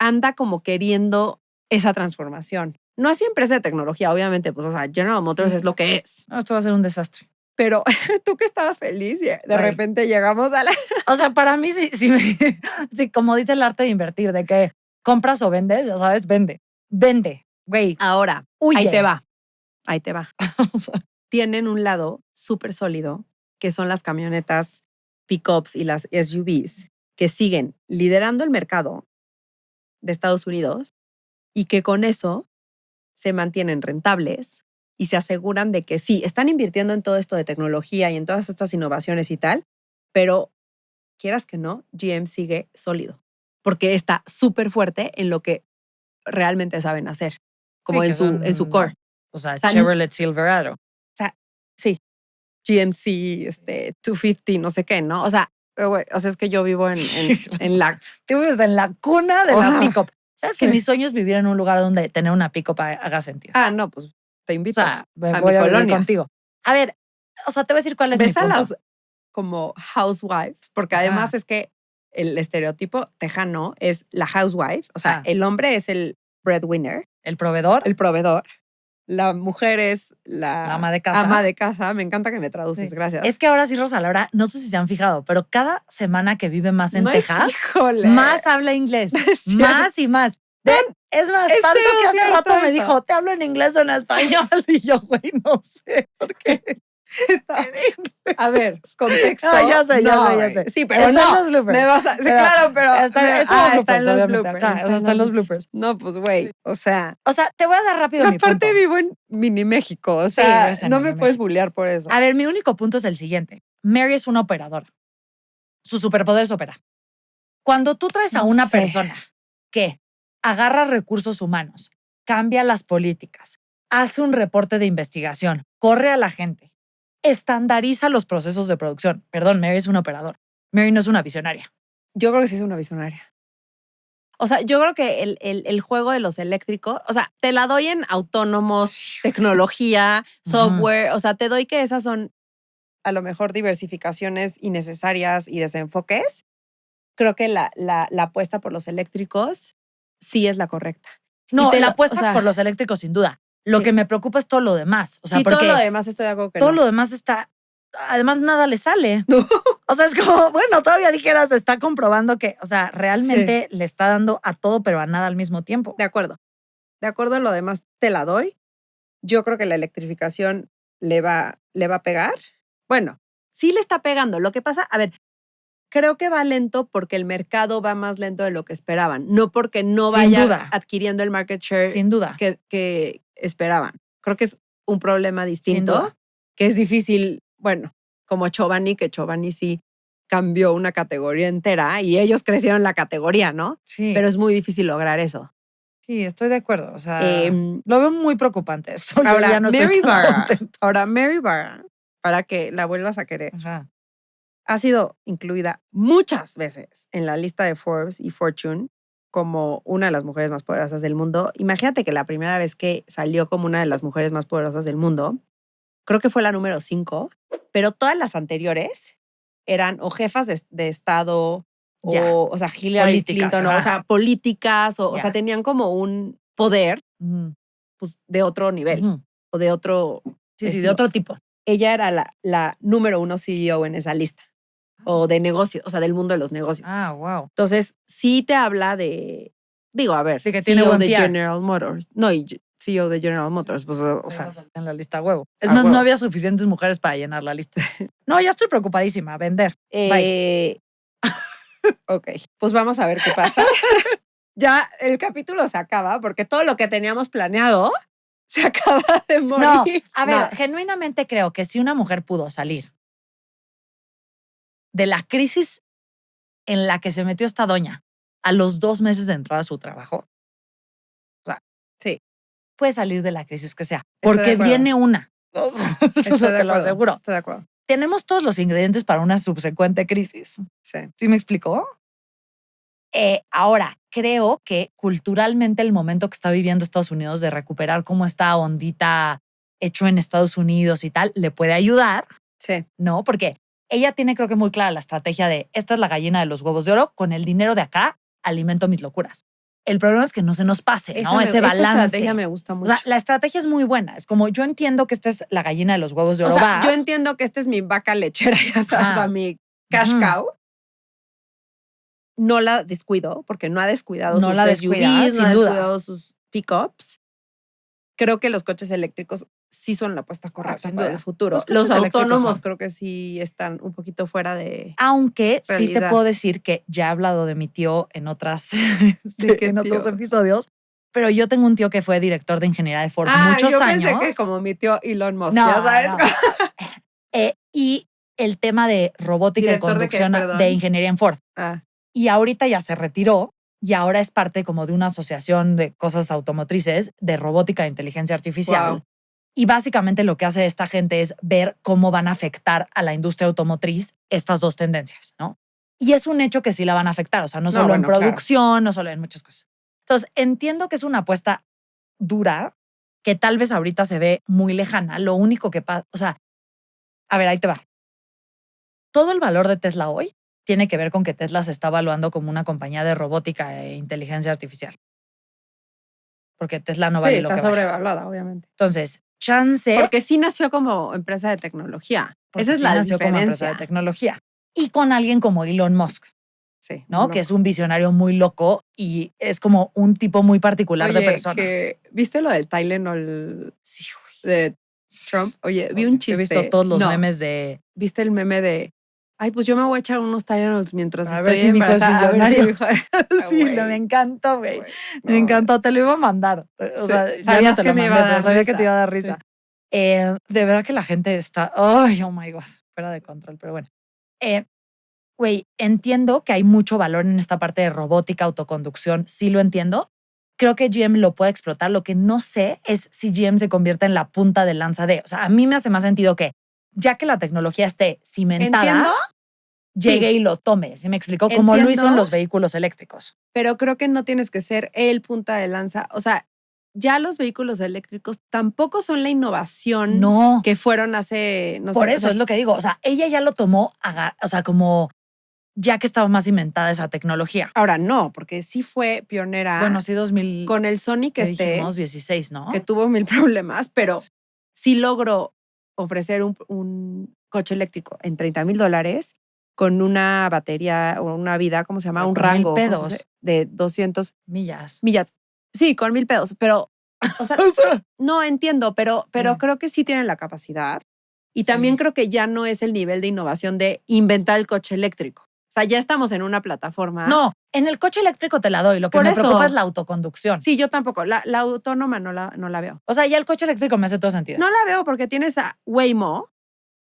anda como queriendo esa transformación. No así empresa de tecnología, obviamente, pues, o sea, General Motors es lo que es. No, esto va a ser un desastre. Pero tú que estabas feliz y de repente llegamos a la... O sea, para mí, sí, como dice el arte de invertir, de que compras o vendes, ya sabes, vende, güey. Ahora, huye. Ahí te va. Tienen un lado súper sólido, que son las camionetas pickups y las SUVs, que siguen liderando el mercado de Estados Unidos y que con eso se mantienen rentables y se aseguran de que sí, están invirtiendo en todo esto de tecnología y en todas estas innovaciones y tal, pero quieras que no, GM sigue sólido porque está súper fuerte en lo que realmente saben hacer, como Sí, en su core. O sea, Chevrolet Silverado. O sea, sí, GMC, 250, no sé qué, ¿no? O sea, es que yo vivo en la... Tú vives en la cuna de la pick-up. ¿Sabes que mi sueño es vivir en un lugar donde tener una pick-up haga sentido? Ah, no, pues te invito o sea, a voy mi a vivir colonia contigo. A ver, o sea, te voy a decir cuál es mi punto. como housewives, porque Ajá. además es que el estereotipo tejano es la housewife, o sea, Ah. el hombre es el breadwinner, El proveedor. el proveedor, la mujer es la ama de casa. ama de casa. Me encanta que me traduces, Sí. gracias. Es que ahora sí, Rosa Laura, no sé si se han fijado, pero cada semana que vive más en No, Texas, híjole. más habla inglés. Es cierto. Más y más. Es más, Es tanto cero que hace cierto rato me eso. dijo, ¿te hablo en inglés o en español? Y yo, güey, no sé por qué. A ver, contexto. Ah, ya sé, ya No, sé, ya güey. sé. Sí, pero Está en no. los bloopers. Me vas a, sí, Pero claro, pero Está está en los obviamente. bloopers. Ajá, o sea, está en los bloopers. No, pues güey, o sea, O sea, te voy a dar rápido mi aparte punto. vivo en mini México, o Sí, sea, vives en no mini me puedes México. bullear por eso. A ver, mi único punto es el siguiente. Mary es una operadora. Su superpoder es operar. Cuando tú traes a No una sé. persona que agarra recursos humanos, cambia las políticas, hace un reporte de investigación, corre a la gente, estandariza los procesos de producción. Perdón, Mary es una operadora. Mary no es una visionaria. Yo creo que sí es una visionaria. O sea, yo creo que el juego de los eléctricos, o sea, te la doy en autónomos, tecnología, software, o sea, te doy que esas son a lo mejor diversificaciones innecesarias y desenfoques. Creo que la apuesta por los eléctricos sí es la correcta. No, Y te la lo- apuesta o sea, por los eléctricos, sin duda. Lo sí. que me preocupa es todo lo demás. O sea, sí, porque todo lo demás estoy de acuerdo que todo no. lo demás está. Además, nada le sale. No. O sea, es como, bueno, todavía dijeras, está comprobando que, o sea, realmente le está dando a todo, pero a nada al mismo tiempo. De acuerdo. De acuerdo a lo demás te la doy. Yo creo que la electrificación le va a pegar. Bueno, sí le está pegando. Lo que pasa, a ver, creo que va lento porque el mercado va más lento de lo que esperaban, no porque no Sin vaya duda. adquiriendo el market share Sin duda. que esperaban. Creo que es un problema Sin distinto, duda. que es difícil, bueno, como Chobani, que Chobani sí cambió una categoría entera y ellos crecieron la categoría, ¿no? Sí. Pero es muy difícil lograr eso. Sí, estoy de acuerdo. O sea, Em, lo veo muy preocupante. Eso yo Ahora, ya no estoy Mary tan Barra, contenta. ahora Mary Barra, para que la vuelvas a querer, Ajá. ha sido incluida muchas veces en la lista de Forbes y Fortune como una de las mujeres más poderosas del mundo. Imagínate que la primera vez que salió como una de las mujeres más poderosas del mundo, creo que fue la número 5, pero todas las anteriores eran o jefas de Estado Ya. o sea, Hillary Políticas, Clinton, o ajá. sea, políticas, o Ya. sea, tenían como un poder Ujú. pues, de otro nivel Ujú. o de otro Sí, de estilo. otro tipo. Ella era la número 1 CEO en esa lista o de negocios, o sea, del mundo de los negocios. Ah, wow. Entonces, sí te habla de, digo, a ver, De que tiene CEO buen de PR. General Motors. No, y CEO de General Motors, pues, o sea, En la lista huevo. Es a más, huevo. no había suficientes mujeres para llenar la lista. No, ya estoy preocupadísima. A vender. Bye. Ok, pues vamos a ver qué pasa. Ya el capítulo se acaba porque todo lo que teníamos planeado se acaba de morir. No, a ver, No. genuinamente creo que si una mujer pudo salir de la crisis en la que se metió esta doña a los 2 meses de entrar a su trabajo, o sea, Sí, puede salir de la crisis que sea, Estoy de porque acuerdo. viene una. O sea, eso estoy de te lo acuerdo. aseguro. Estoy de acuerdo. Tenemos todos los ingredientes para una subsecuente crisis. Sí. ¿Sí me explicó? Ahora, creo que culturalmente el momento que está viviendo Estados Unidos de recuperar como esta ondita hecho en Estados Unidos y tal, le puede ayudar, Sí. ¿no? Porque ella tiene creo que muy clara la estrategia de esta es la gallina de los huevos de oro, con el dinero de acá alimento mis locuras. El problema es que no se nos pase, ¿no? Ese balance. Esa estrategia me gusta O mucho. sea, la estrategia es muy buena. Es como yo entiendo que esta es la gallina de los huevos de oro. O sea, va. yo entiendo que esta es mi vaca lechera, ya sabes, Ajá. o sea, mi cash Ujú. cow. No la descuido, porque no ha descuidado No sus la SUVs, descuida, no sin ha duda. descuidado sus pickups. Creo que los coches eléctricos sí son la apuesta correcta sin para duda. el futuro. Los coches Los eléctricos autónomos son. creo que sí están un poquito fuera de... Aunque sí te realidad. puedo decir que ya he hablado de mi tío en otras qué en otros tío? episodios, pero yo tengo un tío que fue director de ingeniería de Ford Ah, muchos yo años. pensé que como mi tío Elon Musk, No, ya sabes. no. Y el tema de robótica y ¿Director de qué, conducción perdón? de ingeniería en Ford. Ah, Y ahorita ya se retiró y ahora es parte como de una asociación de cosas automotrices de robótica e inteligencia artificial. Wow. Y básicamente lo que hace esta gente es ver cómo van a afectar a la industria automotriz estas dos tendencias, ¿no? Y es un hecho que sí la van a afectar, o sea, no solo en bueno, claro. producción, no solo en muchas cosas. Entonces, entiendo que es una apuesta dura, que tal vez ahorita se ve muy lejana. Lo único que pasa, o sea, a ver, ahí te va. todo el valor de Tesla hoy tiene que ver con que Tesla se está evaluando como una compañía de robótica e inteligencia artificial. Porque Tesla no vale lo que está vale. sobrevaluada, obviamente. Entonces, chance... Porque sí nació como empresa de tecnología. porque Esa es sí la nació como empresa diferencia. de tecnología. Y con alguien como Elon Musk, Sí, ¿no? Que es un visionario muy loco y es como un tipo muy particular de persona. ¿Viste lo del Tylenol Sí, güey. de Trump? Oye, vi un chiste. He visto todos los memes de... ¿Viste el meme de, ay, pues yo me voy a echar unos Tylenols mientras A estoy ver si mi hijo es embarazada? millonario. Sí, güey. me encantó, güey. No, Me encantó, te lo iba a mandar. O Sí, sea, ya sabías no te que lo me iba mandé, a dar pero sabía que risa. te iba a dar risa. Sí. De verdad que la gente está... Ay, oh my God, fuera de control, pero bueno. Güey, entiendo que hay mucho valor en esta parte de robótica, autoconducción, sí lo entiendo. Creo que GM lo puede explotar. Lo que no sé es si GM se convierte en la punta de lanza de... O sea, a mí me hace más sentido que, ya que la tecnología esté cimentada, ¿Entiendo? llegue Sí. y lo tome. ¿Sí me explicó? Como lo hizo en Entiendo. los vehículos eléctricos. Pero creo que no tienes que ser el punta de lanza. O sea, ya los vehículos eléctricos tampoco son la innovación No. que fueron hace, no sé. Por o eso sea, es lo que digo. O sea, ella ya lo tomó, o sea, como ya que estaba más inventada esa tecnología. ahora no, porque sí fue pionera. Bueno, sí, 2000. con el Sonic ¿qué dijimos? 16, ¿no? que tuvo 1000 problemas, pero sí logró ofrecer un coche eléctrico en $30,000 con una batería o una vida, ¿cómo se llama? Pero Un con 1000 rango pedos. de 200 millas. Sí, con 1000 pedos, pero, o sea, O sea, no entiendo, pero Sí. creo que sí tienen la capacidad. Y también Sí. creo que ya no es el nivel de innovación de inventar el coche eléctrico. O sea, ya estamos en una plataforma. No, en el coche eléctrico te la doy. Lo que Por me eso. preocupa es la autoconducción. Sí, yo tampoco. La autónoma no la veo. O sea, ya el coche eléctrico me hace todo sentido. No la veo porque tienes a Waymo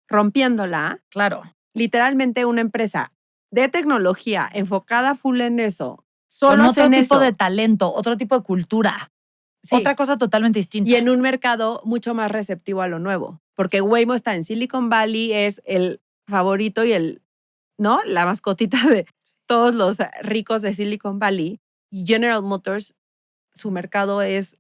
rompiéndola. Claro. Literalmente una empresa de tecnología enfocada full en eso. Solo Con otro hacen tipo eso. de talento, otro tipo de cultura. Sí. Otra cosa totalmente distinta. Y en un mercado mucho más receptivo a lo nuevo. Porque Waymo está en Silicon Valley, es el favorito y ¿no? La mascotita de todos los ricos de Silicon Valley. Y General Motors, su mercado es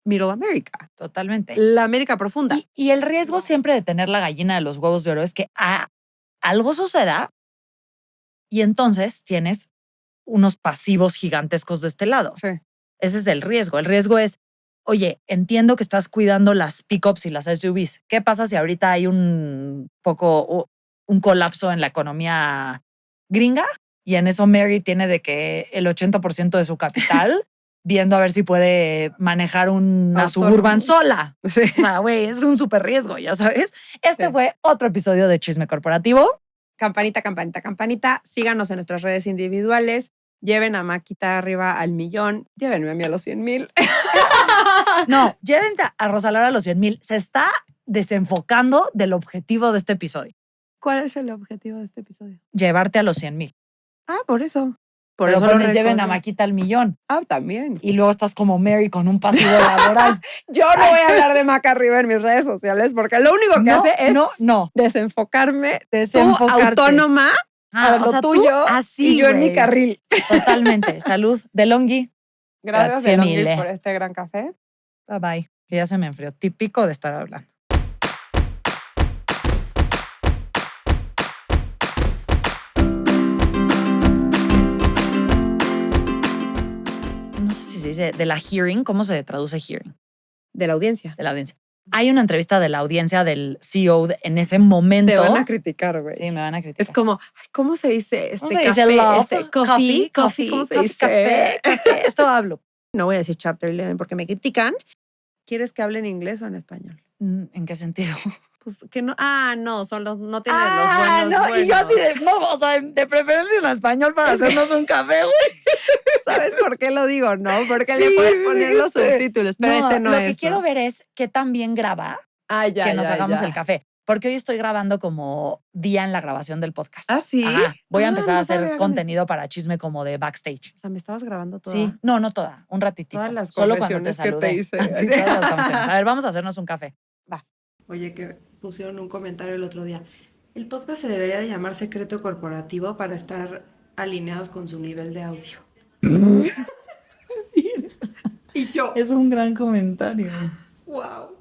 Middle America. Totalmente. La América profunda. Y el riesgo siempre de tener la gallina de los huevos de oro es que algo suceda y entonces tienes unos pasivos gigantescos de este lado. Sí. Ese es el riesgo. El riesgo es, oye, entiendo que estás cuidando las pickups y las SUVs. ¿Qué pasa si ahorita hay un colapso en la economía gringa? Y en eso Mary tiene de que el 80% de su capital viendo a ver si puede manejar una Suburban sola. Sí. O sea, güey, es un súper riesgo, ya sabes. Este Sí. fue otro episodio de Chisme Corporativo. Campanita, campanita, campanita. Síganos en nuestras redes individuales. Lleven a Maquita arriba al 1,000,000. Llévenme a mí a los 100,000. No, lleven a Rosa Laura a los 100,000. Se está desenfocando del objetivo de este episodio. ¿Cuál es el objetivo de este episodio? Llevarte a los 100,000. Ah, por eso. Por eso eso lo pones lleven a recordé. Maquita al 1,000,000. Ah, también. Y luego estás como Mary con un pasivo laboral. Yo no voy a hablar de Maca arriba en mis redes sociales porque lo único que hace es no. desenfocarme. Desenfocarte. Tú autónoma a lo o sea, tú tuyo así, y yo en mi güey. carril. Totalmente. Salud. De Longhi. Gracias, Grazie Elongi, mille. por este gran café. Bye bye. Que ya se me enfrió. Típico de estar hablando. No sé si se dice de la hearing. ¿Cómo se traduce hearing? De la audiencia. De la audiencia. Hay una entrevista de la audiencia del CEO en ese momento. Te van a criticar, güey. Sí, me van a criticar. Es como, ay, ¿cómo se dice ¿Cómo este se café? dice love? Coffee, ¿cómo se coffee, dice? Café. Esto hablo. No voy a decir chapter 11 porque me critican. ¿Quieres que hable en inglés o en español? ¿En qué sentido? Pues que no. Ah, no, no tienen los buenos. Y yo así o sea, de preferencia en español para hacernos un café, güey. ¿Sabes por qué lo digo? No, porque Sí, le puedes poner los sí. subtítulos, pero este no lo es. que quiero ver es qué tan bien graba Ah, ya, que nos ya, hagamos ya. el café. Porque hoy estoy grabando como día en la grabación del podcast. ¿Ah, sí? Ajá. Voy a Ah, empezar no a hacer sabía que contenido para chisme como de backstage. O sea, me estabas grabando toda. Sí, no toda, un ratitito. Todas las Solo cuando te confesiones que saludé. te hice. Sí, todas las confesiones. A ver, vamos a hacernos un café. Oye, que pusieron un comentario el otro día. El podcast se debería de llamar Secreto Corporativo para estar alineados con su nivel de audio. Y yo, Es un gran comentario. wow.